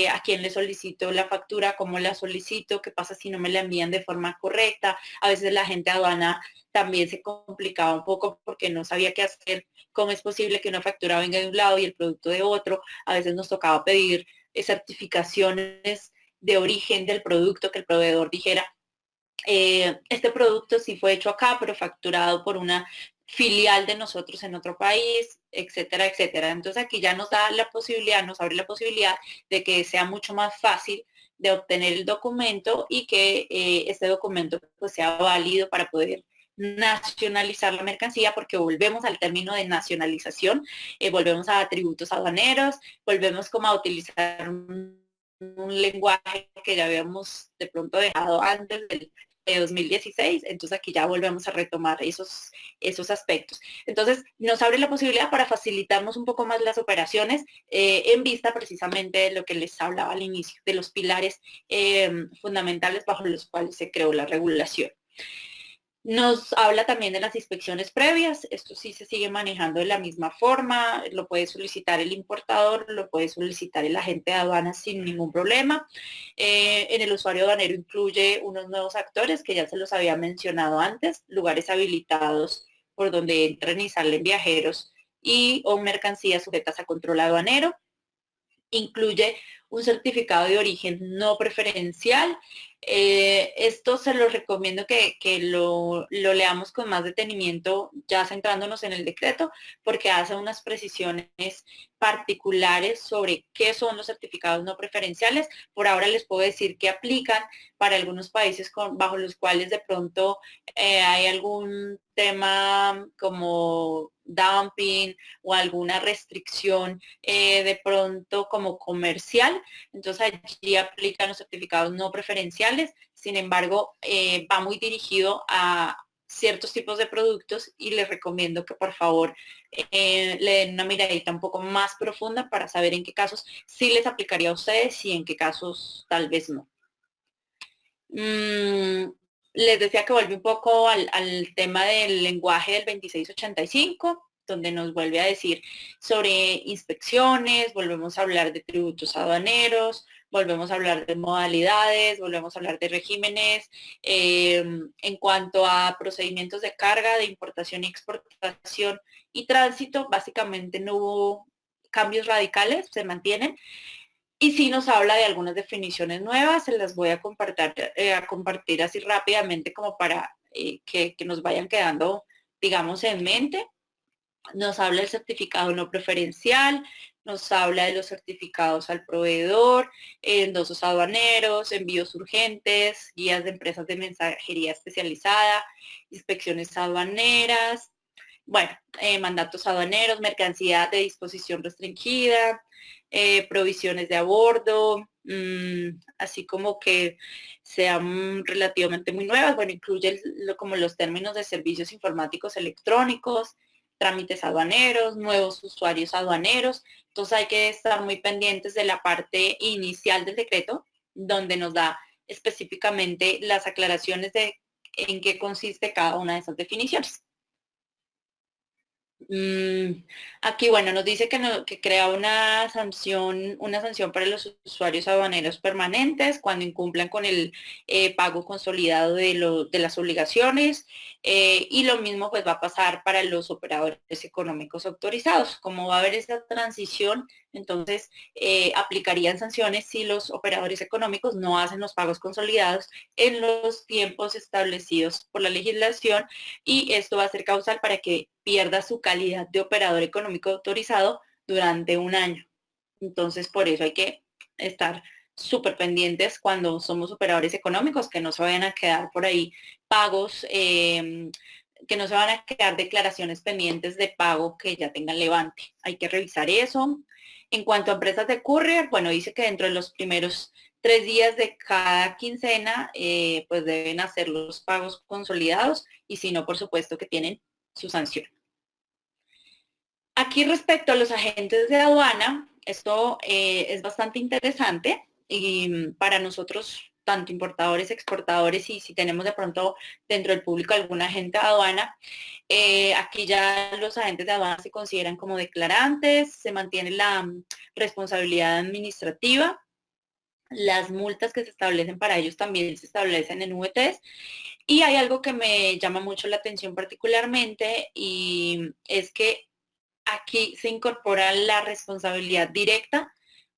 a quién le solicito la factura, cómo la solicito, qué pasa si no me la envían de forma correcta. A veces la gente de aduana también se complicaba un poco porque no sabía qué hacer, cómo es posible que una factura venga de un lado y el producto de otro. A veces nos tocaba pedir certificaciones de origen del producto, que el proveedor dijera, este producto sí fue hecho acá, pero facturado por una filial de nosotros en otro país, etcétera, etcétera. Entonces aquí ya nos da la posibilidad, nos abre la posibilidad de que sea mucho más fácil de obtener el documento y que este documento pues sea válido para poder nacionalizar la mercancía, porque volvemos al término de nacionalización, volvemos a tributos aduaneros, volvemos como a utilizar un lenguaje que ya habíamos de pronto dejado antes de 2016, entonces aquí ya volvemos a retomar esos aspectos. Entonces nos abre la posibilidad para facilitarnos un poco más las operaciones en vista precisamente de lo que les hablaba al inicio, de los pilares fundamentales bajo los cuales se creó la regulación. Nos habla también de las inspecciones previas, esto sí se sigue manejando de la misma forma, lo puede solicitar el importador, lo puede solicitar el agente de aduanas sin ningún problema. En el usuario aduanero incluye unos nuevos actores que ya se los había mencionado antes, lugares habilitados por donde entran y salen viajeros y o mercancías sujetas a control aduanero. Incluye un certificado de origen no preferencial. Esto se lo recomiendo que lo leamos con más detenimiento, ya centrándonos en el decreto, porque hace unas precisiones particulares sobre qué son los certificados no preferenciales. Por ahora les puedo decir que aplican para algunos países bajo los cuales de pronto hay algún tema como dumping o alguna restricción de pronto como comercial, entonces allí aplican los certificados no preferenciales, sin embargo va muy dirigido a ciertos tipos de productos y les recomiendo que por favor le den una miradita un poco más profunda para saber en qué casos sí les aplicaría a ustedes y en qué casos tal vez no. Les decía que vuelve un poco al tema del lenguaje del 2685, donde nos vuelve a decir sobre inspecciones, volvemos a hablar de tributos aduaneros, volvemos a hablar de modalidades, volvemos a hablar de regímenes. En cuanto a procedimientos de carga, de importación y exportación y tránsito, básicamente no hubo cambios radicales, se mantienen. Y sí nos habla de algunas definiciones nuevas, se las voy a compartir así rápidamente como para que nos vayan quedando, digamos, en mente. Nos habla del certificado no preferencial, nos habla de los certificados al proveedor, endosos aduaneros, envíos urgentes, guías de empresas de mensajería especializada, inspecciones aduaneras, bueno, mandatos aduaneros, mercancía de disposición restringida, provisiones de a bordo, así como que sean relativamente muy nuevas. Bueno, incluye como los términos de servicios informáticos electrónicos, trámites aduaneros, nuevos usuarios aduaneros. Entonces hay que estar muy pendientes de la parte inicial del decreto, donde nos da específicamente las aclaraciones de en qué consiste cada una de esas definiciones. Aquí, bueno, nos dice que crea una sanción para los usuarios aduaneros permanentes cuando incumplan con el pago consolidado de las obligaciones y lo mismo pues va a pasar para los operadores económicos autorizados. Como va a haber esa transición, entonces aplicarían sanciones si los operadores económicos no hacen los pagos consolidados en los tiempos establecidos por la legislación y esto va a ser causal para que pierda su calidad de operador económico autorizado durante un año. Entonces, por eso hay que estar súper pendientes cuando somos operadores económicos, que no se vayan a quedar por ahí pagos, que no se van a quedar declaraciones pendientes de pago que ya tengan levante. Hay que revisar eso. En cuanto a empresas de courier, bueno, dice que dentro de los primeros 3 días de cada quincena, pues deben hacer los pagos consolidados y si no, por supuesto que tienen su sanción. Aquí respecto a los agentes de aduana, esto es bastante interesante y para nosotros, tanto importadores, exportadores y si tenemos de pronto dentro del público algún agente de aduana, aquí ya los agentes de aduana se consideran como declarantes, se mantiene la responsabilidad administrativa, las multas que se establecen para ellos también se establecen en VTs y hay algo que me llama mucho la atención particularmente y es que aquí se incorpora la responsabilidad directa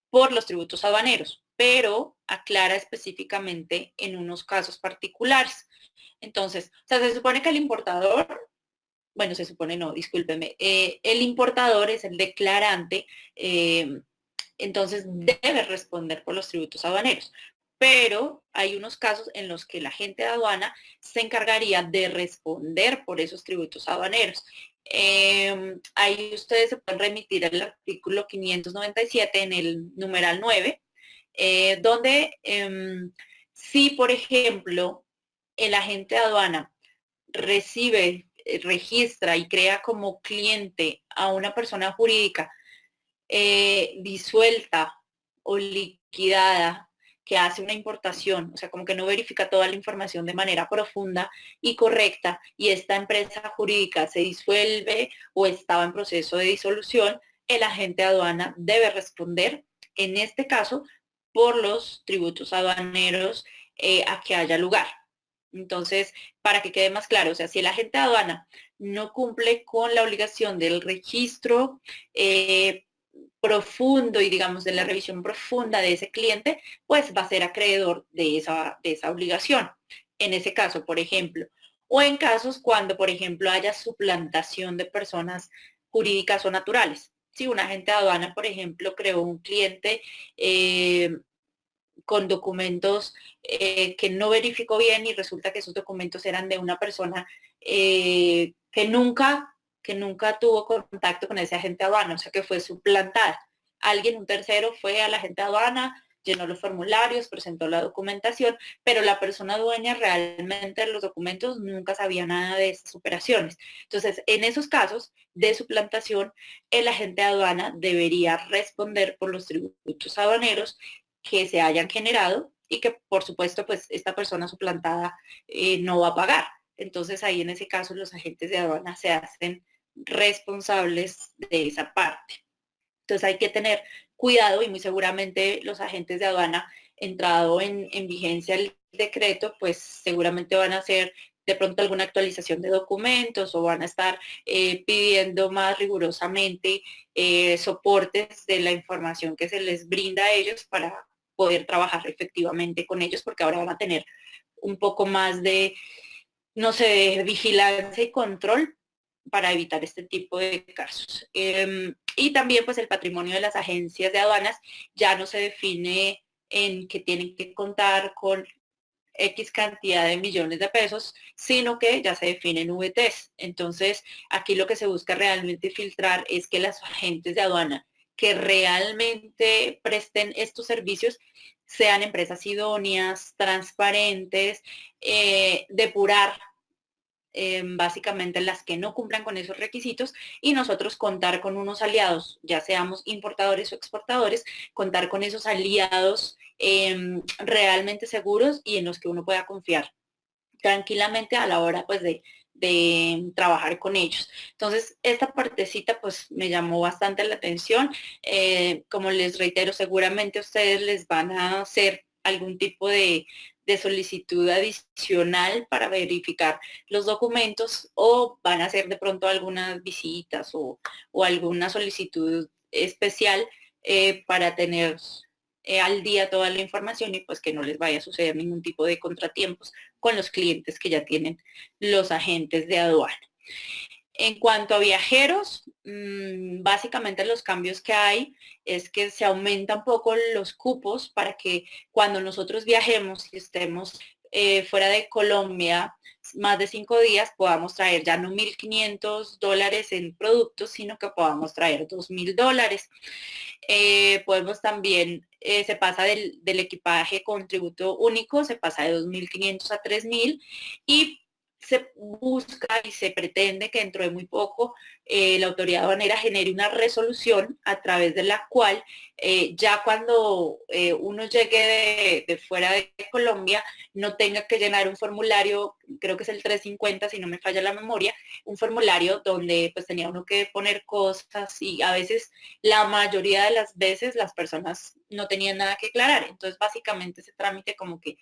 por los tributos aduaneros, pero aclara específicamente en unos casos particulares. Entonces, o sea, se supone que el importador, bueno, se supone no, discúlpeme, el importador es el declarante, entonces debe responder por los tributos aduaneros. Pero hay unos casos en los que el agente de aduana se encargaría de responder por esos tributos aduaneros. Ahí ustedes se pueden remitir al artículo 597 en el numeral 9, donde si, por ejemplo, el agente de aduana recibe, registra y crea como cliente a una persona jurídica disuelta o liquidada que hace una importación, o sea, como que no verifica toda la información de manera profunda y correcta y esta empresa jurídica se disuelve o estaba en proceso de disolución, el agente de aduana debe responder, en este caso, por los tributos aduaneros a que haya lugar. Entonces, para que quede más claro, o sea, si el agente de aduana no cumple con la obligación del registro, profundo y digamos de la revisión profunda de ese cliente, pues va a ser acreedor de esa obligación. En ese caso, por ejemplo, o en casos cuando, por ejemplo, haya suplantación de personas jurídicas o naturales. Si un agente de aduana, por ejemplo, creó un cliente con documentos que no verificó bien y resulta que esos documentos eran de una persona que nunca tuvo contacto con ese agente de aduana, o sea que fue suplantada. Alguien, un tercero, fue a la agente de aduana, llenó los formularios, presentó la documentación, pero la persona dueña realmente de los documentos nunca sabía nada de esas operaciones. Entonces, en esos casos de suplantación, el agente de aduana debería responder por los tributos aduaneros que se hayan generado y que por supuesto pues esta persona suplantada no va a pagar. Entonces ahí en ese caso los agentes de aduana se hacen responsables de esa parte. Entonces hay que tener cuidado y muy seguramente los agentes de aduana entrado en vigencia el decreto pues seguramente van a hacer de pronto alguna actualización de documentos o van a estar pidiendo más rigurosamente soportes de la información que se les brinda a ellos para poder trabajar efectivamente con ellos porque ahora van a tener un poco más de, no sé, de vigilancia y control para evitar este tipo de casos. Y también pues el patrimonio de las agencias de aduanas ya no se define en que tienen que contar con X cantidad de millones de pesos, sino que ya se definen VTs. Entonces, aquí lo que se busca realmente filtrar es que las agentes de aduana que realmente presten estos servicios sean empresas idóneas, transparentes, depurar básicamente las que no cumplan con esos requisitos y nosotros contar con unos aliados, ya seamos importadores o exportadores, contar con esos aliados realmente seguros y en los que uno pueda confiar tranquilamente a la hora pues de trabajar con ellos. Entonces, esta partecita pues me llamó bastante la atención. Como les reitero, seguramente ustedes les van a hacer algún tipo de solicitud adicional para verificar los documentos o van a hacer de pronto algunas visitas o alguna solicitud especial para tener al día toda la información y pues que no les vaya a suceder ningún tipo de contratiempos con los clientes que ya tienen los agentes de aduana. En cuanto a viajeros, básicamente los cambios que hay es que se aumentan un poco los cupos para que cuando nosotros viajemos y estemos fuera de Colombia más de 5 días, podamos traer ya no $1.500 en productos, sino que podamos traer $2.000. Podemos también, se pasa del equipaje con tributo único, se pasa de 2.500 a 3.000 y se busca y se pretende que dentro de muy poco la autoridad aduanera genere una resolución a través de la cual ya cuando uno llegue de fuera de Colombia no tenga que llenar un formulario, creo que es el 350 si no me falla la memoria, un formulario donde pues tenía uno que poner cosas y a veces la mayoría de las veces las personas no tenían nada que aclarar. Entonces básicamente ese trámite como que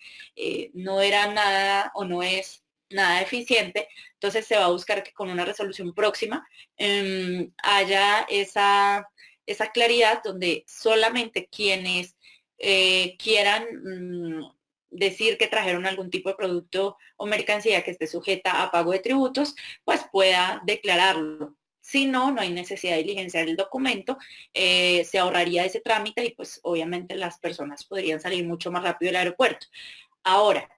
no era nada o no es nada eficiente, entonces se va a buscar que con una resolución próxima haya esa claridad donde solamente quienes quieran decir que trajeron algún tipo de producto o mercancía que esté sujeta a pago de tributos, pues pueda declararlo. Si no, no hay necesidad de diligenciar el documento, se ahorraría ese trámite y pues obviamente las personas podrían salir mucho más rápido del aeropuerto. Ahora,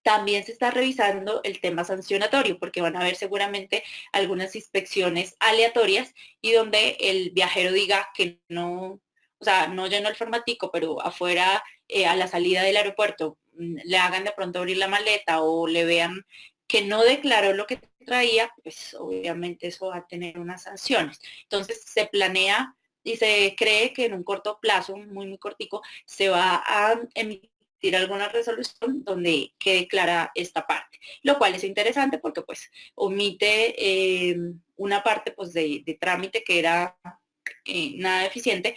también se está revisando el tema sancionatorio, porque van a haber seguramente algunas inspecciones aleatorias y donde el viajero diga que no, o sea, no llenó el formatico, pero afuera a la salida del aeropuerto le hagan de pronto abrir la maleta o le vean que no declaró lo que traía, pues obviamente eso va a tener unas sanciones. Entonces se planea y se cree que en un corto plazo, muy cortico, se va a emitir alguna resolución donde quede clara esta parte, lo cual es interesante porque pues omite una parte pues de trámite que era nada eficiente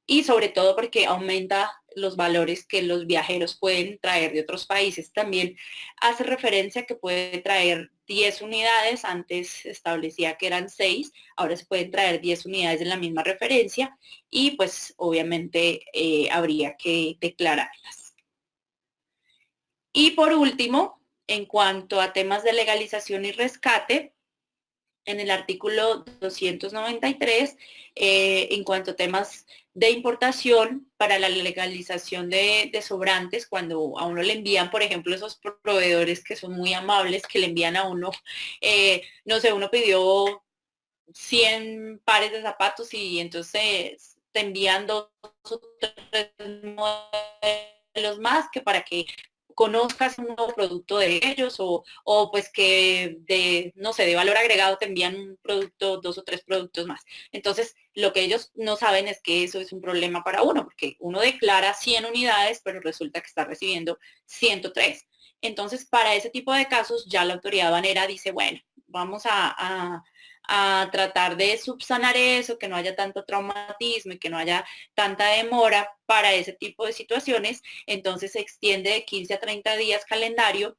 y sobre todo porque aumenta los valores que los viajeros pueden traer de otros países. También hace referencia que puede traer 10 unidades, antes establecía que eran 6, ahora se pueden traer 10 unidades de la misma referencia y pues obviamente habría que declararlas. Y por último, en cuanto a temas de legalización y rescate, en el artículo 293, en cuanto a temas de importación para la legalización de sobrantes, cuando a uno le envían, por ejemplo, esos proveedores que son muy amables, que le envían a uno, no sé, uno pidió 100 pares de zapatos y entonces te envían 2 o 3 modelos más que para que conozcas un nuevo producto de ellos o pues que de, no sé, de valor agregado te envían un producto, 2 o 3 productos más. Entonces, lo que ellos no saben es que eso es un problema para uno, porque uno declara 100 unidades, pero resulta que está recibiendo 103. Entonces, para ese tipo de casos, ya la autoridad aduanera dice, bueno, vamos a tratar de subsanar eso, que no haya tanto traumatismo y que no haya tanta demora para ese tipo de situaciones, entonces se extiende de 15 a 30 días calendario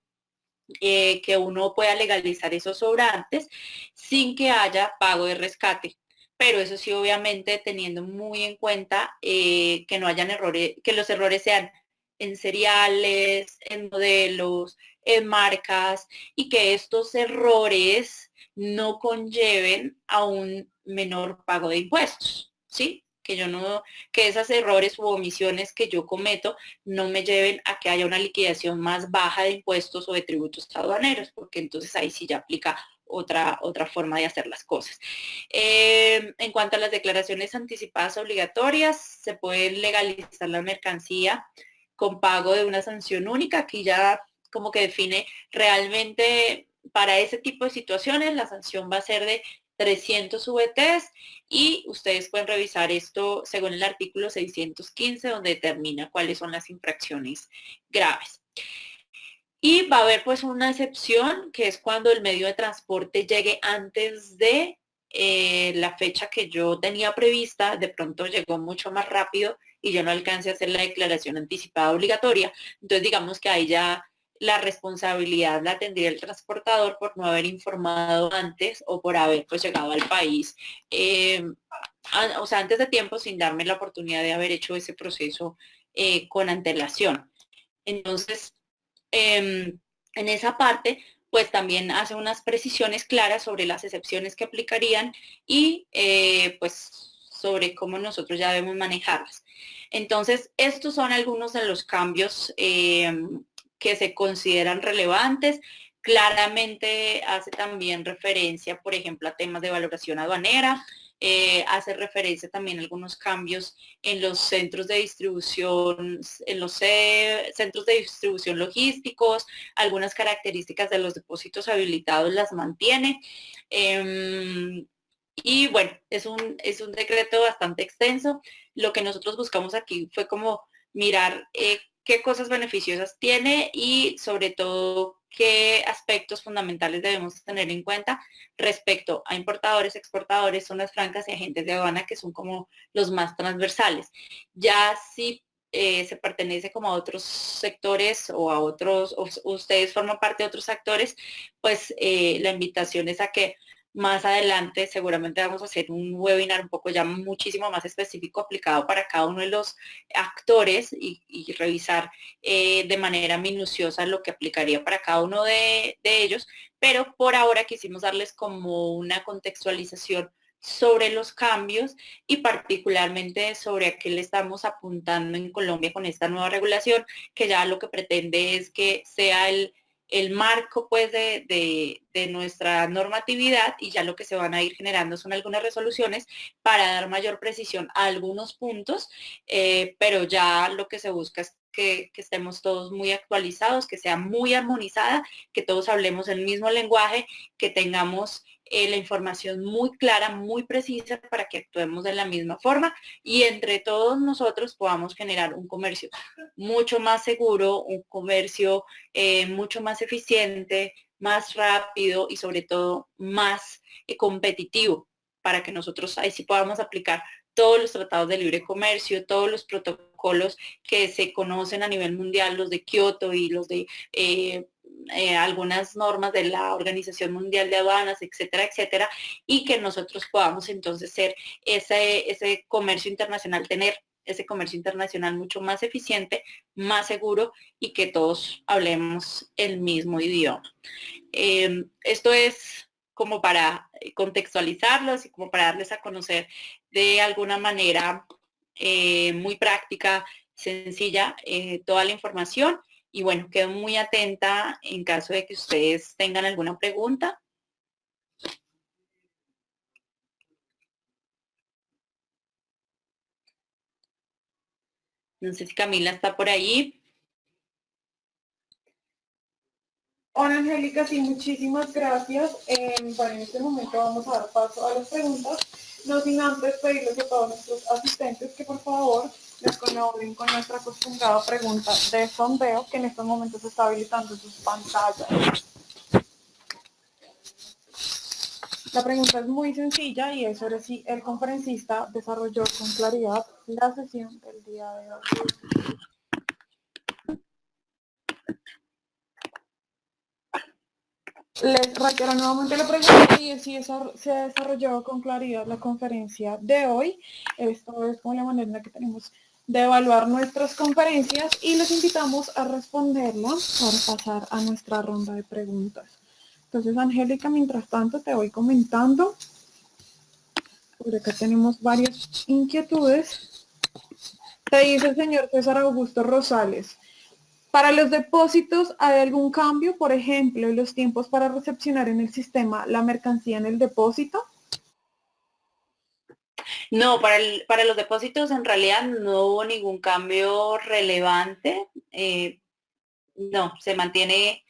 que uno pueda legalizar esos sobrantes sin que haya pago de rescate. Pero eso sí, obviamente, teniendo muy en cuenta que no hayan errores, que los errores sean en seriales, en modelos, en marcas y que estos errores no conlleven a un menor pago de impuestos, ¿sí? Que yo no, que esos errores u omisiones que yo cometo no me lleven a que haya una liquidación más baja de impuestos o de tributos aduaneros, porque entonces ahí sí ya aplica otra forma de hacer las cosas. En cuanto a las declaraciones anticipadas obligatorias, se puede legalizar la mercancía con pago de una sanción única. Aquí ya como que define realmente para ese tipo de situaciones la sanción va a ser de 300 VTs y ustedes pueden revisar esto según el artículo 615 donde determina cuáles son las infracciones graves. Y va a haber pues una excepción que es cuando el medio de transporte llegue antes de la fecha que yo tenía prevista, de pronto llegó mucho más rápido y yo no alcancé a hacer la declaración anticipada obligatoria. Entonces digamos que ahí ya la responsabilidad la tendría el transportador por no haber informado antes o por haber pues llegado al país, o sea, antes de tiempo sin darme la oportunidad de haber hecho ese proceso con antelación. Entonces, en esa parte, pues también hace unas precisiones claras sobre las excepciones que aplicarían y pues sobre cómo nosotros ya debemos manejarlas. Entonces, estos son algunos de los cambios que se consideran relevantes. Claramente hace también referencia, por ejemplo, a temas de valoración aduanera, hace referencia también a algunos cambios en los centros de distribución, en los centros de distribución logísticos, algunas características de los depósitos habilitados las mantiene. Y bueno, es un decreto bastante extenso. Lo que nosotros buscamos aquí fue como mirar qué cosas beneficiosas tiene y sobre todo qué aspectos fundamentales debemos tener en cuenta respecto a importadores, exportadores, zonas francas y agentes de aduana, que son como los más transversales. Ya si se pertenece como a otros sectores o a otros, o ustedes forman parte de otros actores, pues la invitación es a que más adelante seguramente vamos a hacer un webinar un poco ya muchísimo más específico aplicado para cada uno de los actores y revisar de manera minuciosa lo que aplicaría para cada uno de ellos, pero por ahora quisimos darles como una contextualización sobre los cambios y particularmente sobre a qué le estamos apuntando en Colombia con esta nueva regulación, que ya lo que pretende es que sea el marco pues de nuestra normatividad y ya lo que se van a ir generando son algunas resoluciones para dar mayor precisión a algunos puntos, pero ya lo que se busca es que estemos todos muy actualizados, que sea muy armonizada, que todos hablemos el mismo lenguaje, que tengamos la información muy clara, muy precisa para que actuemos de la misma forma y entre todos nosotros podamos generar un comercio mucho más seguro, un comercio mucho más eficiente, más rápido y sobre todo más competitivo para que nosotros ahí sí podamos aplicar todos los tratados de libre comercio, todos los protocolos que se conocen a nivel mundial, los de Kioto y los de algunas normas de la Organización Mundial de Aduanas, etcétera, etcétera, y que nosotros podamos entonces ser ese comercio internacional, tener ese comercio internacional mucho más eficiente, más seguro y que todos hablemos el mismo idioma. Esto es como para contextualizarlos y como para darles a conocer de alguna manera muy práctica, sencilla, toda la información. Y bueno, quedo muy atenta en caso de que ustedes tengan alguna pregunta. No sé si Camila está por ahí. Hola Angélica, sí, muchísimas gracias. Bueno, en este momento vamos a dar paso a las preguntas, no sin antes pedirles a todos nuestros asistentes que por favor les colaboren con nuestra acostumbrada pregunta de sondeo que en estos momentos está habilitando sus pantallas. La pregunta es muy sencilla y es sobre si el conferencista desarrolló con claridad la sesión del día de hoy. Les reitero nuevamente la pregunta y es si se ha desarrollado con claridad la conferencia de hoy. Esto es como la manera en la que tenemos de evaluar nuestras conferencias y les invitamos a responderla para pasar a nuestra ronda de preguntas. Entonces, Angélica, mientras tanto te voy comentando. Por acá tenemos varias inquietudes. Te dice el señor César Augusto Rosales. Para los depósitos, ¿hay algún cambio? Por ejemplo, los tiempos para recepcionar en el sistema la mercancía en el depósito. No, para los depósitos en realidad no hubo ningún cambio relevante. No, se mantiene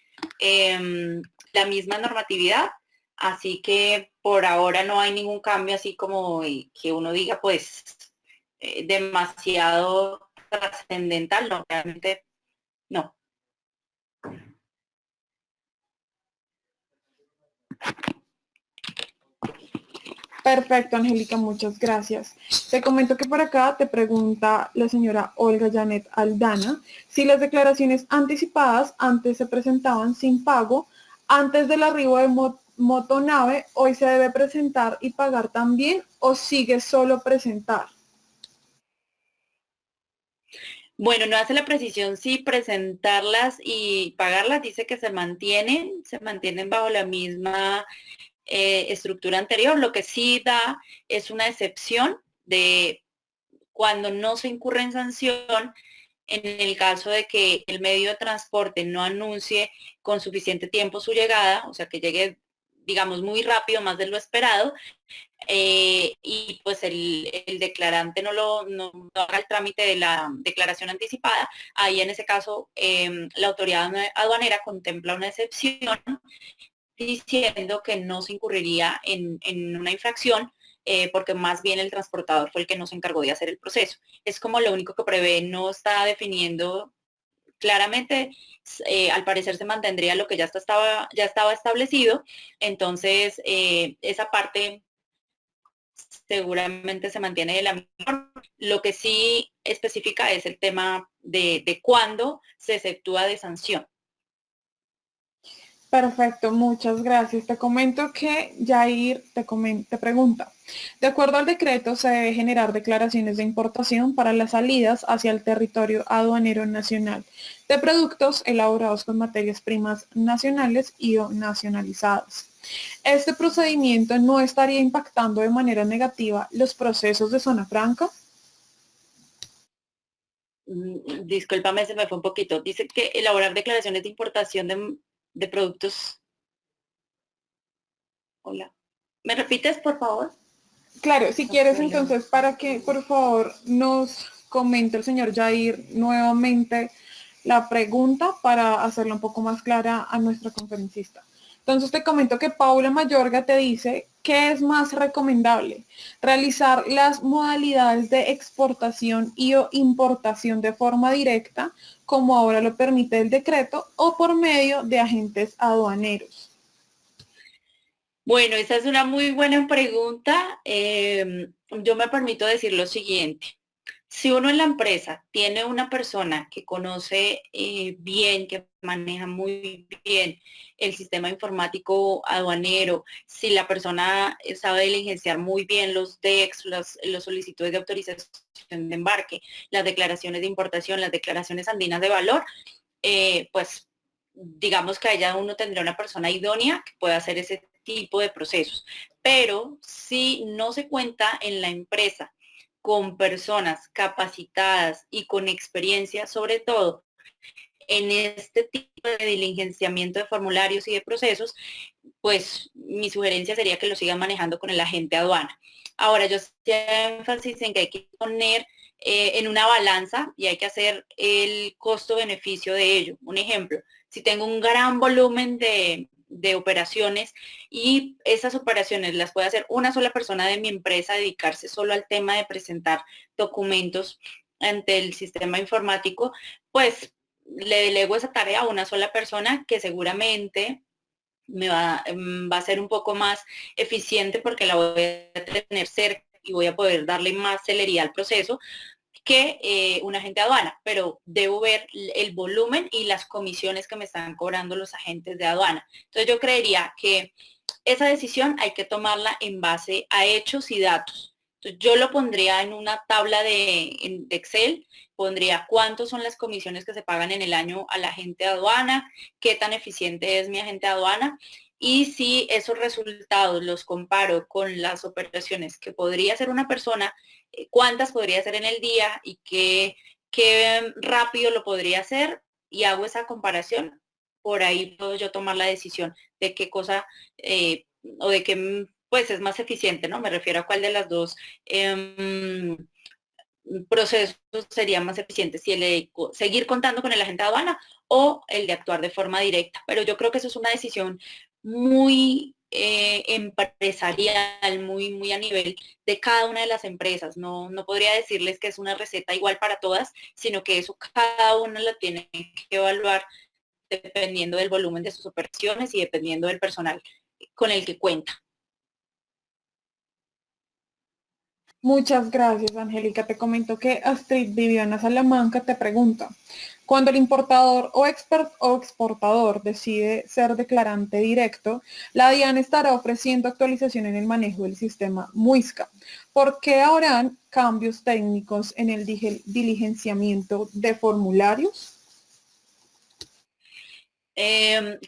la misma normatividad, así que por ahora no hay ningún cambio así como que uno diga pues demasiado trascendental, no, realmente no. Perfecto, Angélica, muchas gracias. Te comento que por acá te pregunta la señora Olga Janet Aldana si las declaraciones anticipadas antes se presentaban sin pago, antes del arribo de motonave, hoy se debe presentar y pagar también o sigue solo presentar. Bueno, no hace la precisión si presentarlas y pagarlas, dice que se mantienen bajo la misma estructura anterior. Lo que sí da es una excepción de cuando no se incurre en sanción en el caso de que el medio de transporte no anuncie con suficiente tiempo su llegada, o sea, que llegue, digamos, muy rápido, más de lo esperado, y pues el declarante no haga el trámite de la declaración anticipada, ahí en ese caso la autoridad aduanera contempla una excepción diciendo que no se incurriría en una infracción porque más bien el transportador fue el que no se encargó de hacer el proceso. Es como lo único que prevé, no está definiendo claramente, al parecer se mantendría lo que ya estaba establecido, entonces esa parte seguramente se mantiene de la misma forma. Lo que sí especifica es el tema de cuándo se exceptúa de sanción. Perfecto, muchas gracias. Te comento que Jair te pregunta, de acuerdo al decreto se debe generar declaraciones de importación para las salidas hacia el territorio aduanero nacional de productos elaborados con materias primas nacionales y o nacionalizadas. ¿Este procedimiento no estaría impactando de manera negativa los procesos de zona franca? Discúlpame, se me fue un poquito. Dice que elaborar declaraciones de importación de productos. Hola. ¿Me repites, por favor? Claro, si No quieres problema. entonces para que por favor nos comente el señor Jair nuevamente la pregunta para hacerla un poco más clara a nuestra conferencista. Entonces te comento que Paula Mayorga te dice que es más recomendable realizar las modalidades de exportación y o importación de forma directa, como ahora lo permite el decreto, o por medio de agentes aduaneros. Bueno, esa es una muy buena pregunta. Yo me permito decir lo siguiente. Si uno en la empresa tiene una persona que conoce bien, que maneja muy bien el sistema informático aduanero, si la persona sabe diligenciar muy bien los DEX, los solicitudes de autorización de embarque, las declaraciones de importación, las declaraciones andinas de valor, pues digamos que allá uno tendría una persona idónea que pueda hacer ese tipo de procesos. Pero si no se cuenta en la empresa con personas capacitadas y con experiencia, sobre todo en este tipo de diligenciamiento de formularios y de procesos, pues mi sugerencia sería que lo sigan manejando con el agente aduana. Ahora, yo hacía énfasis en que hay que poner en una balanza y hay que hacer el costo-beneficio de ello. Un ejemplo, si tengo un gran volumen de operaciones y esas operaciones las puede hacer una sola persona de mi empresa, dedicarse solo al tema de presentar documentos ante el sistema informático, pues le delego esa tarea a una sola persona que seguramente va a ser un poco más eficiente porque la voy a tener cerca y voy a poder darle más celeridad al proceso que un agente de aduana, pero debo ver el volumen y las comisiones que me están cobrando los agentes de aduana. Entonces yo creería que esa decisión hay que tomarla en base a hechos y datos. Entonces, yo lo pondría en una tabla de Excel, pondría cuántos son las comisiones que se pagan en el año a la agente de aduana, qué tan eficiente es mi agente de aduana y si esos resultados los comparo con las operaciones que podría hacer una persona, cuántas podría hacer en el día y qué rápido lo podría hacer y hago esa comparación, por ahí puedo yo tomar la decisión de qué cosa o de qué pues es más eficiente, ¿no? Me refiero a cuál de las dos procesos sería más eficiente, si el de seguir contando con el agente de aduana o el de actuar de forma directa. Pero yo creo que eso es una decisión muy empresarial, muy a nivel de cada una de las empresas. No podría decirles que es una receta igual para todas, sino que eso cada una la tiene que evaluar dependiendo del volumen de sus operaciones y dependiendo del personal con el que cuenta. Muchas gracias, Angélica. Te comento que Astrid Viviana Salamanca te pregunta, Cuando el importador o exportador decide ser declarante directo, la DIAN estará ofreciendo actualización en el manejo del sistema MUISCA, porque habrán cambios técnicos en el diligenciamiento de formularios.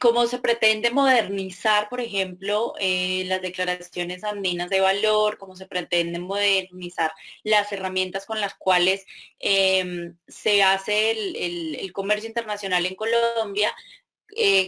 Cómo se pretende modernizar, por ejemplo, las declaraciones andinas de valor, cómo se pretende modernizar las herramientas con las cuales se hace el comercio internacional en Colombia.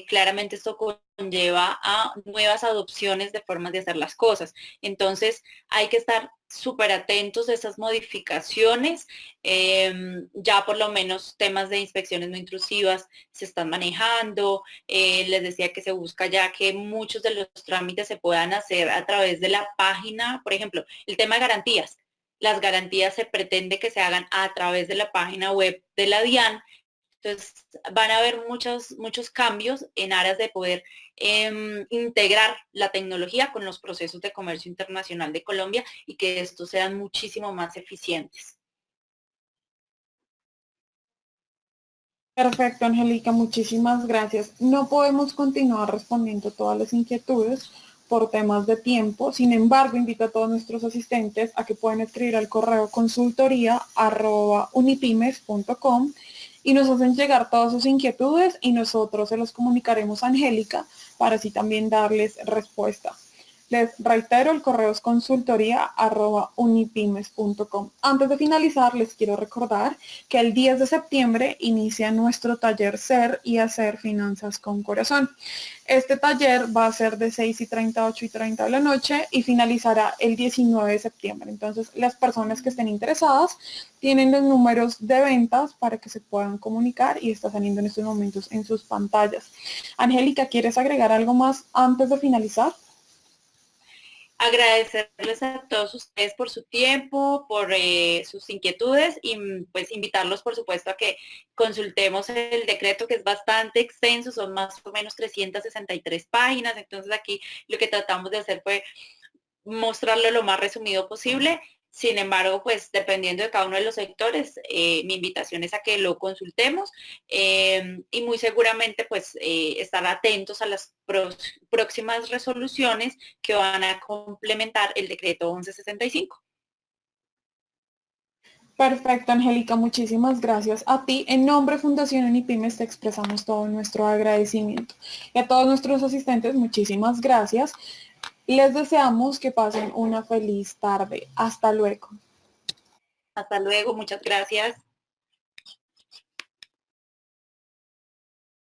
Claramente esto conlleva a nuevas adopciones de formas de hacer las cosas. Entonces hay que estar súper atentos a esas modificaciones. Ya por lo menos temas de inspecciones no intrusivas se están manejando. Les decía que se busca ya que muchos de los trámites se puedan hacer a través de la página. Por ejemplo, el tema de garantías. Las garantías se pretende que se hagan a través de la página web de la DIAN. Entonces, van a haber muchos cambios en aras de poder integrar la tecnología con los procesos de comercio internacional de Colombia y que estos sean muchísimo más eficientes. Perfecto, Angélica, muchísimas gracias. No podemos continuar respondiendo todas las inquietudes por temas de tiempo. Sin embargo, invito a todos nuestros asistentes a que puedan escribir al correo consultoría@unipymes.com y nos hacen llegar todas sus inquietudes y nosotros se los comunicaremos a Angélica para así también darles respuesta. Les reitero, el correo es consultoría@unipymes.com. Antes de finalizar, les quiero recordar que el 10 de septiembre inicia nuestro taller Ser y Hacer Finanzas con Corazón. Este taller va a ser de 6:30 a 8:30 de la noche y finalizará el 19 de septiembre. Entonces, las personas que estén interesadas tienen los números de ventas para que se puedan comunicar y está saliendo en estos momentos en sus pantallas. Angélica, ¿quieres agregar algo más antes de finalizar? Agradecerles a todos ustedes por su tiempo, por sus inquietudes y pues invitarlos por supuesto a que consultemos el decreto que es bastante extenso, son más o menos 363 páginas, entonces aquí lo que tratamos de hacer fue mostrarlo lo más resumido posible. Sin embargo, pues dependiendo de cada uno de los sectores, mi invitación es a que lo consultemos y muy seguramente pues estar atentos a las próximas resoluciones que van a complementar el decreto 1165. Perfecto, Angélica, muchísimas gracias a ti. En nombre de Fundación Unipymes te expresamos todo nuestro agradecimiento. Y a todos nuestros asistentes, muchísimas gracias. Les deseamos que pasen una feliz tarde. Hasta luego. Hasta luego, muchas gracias.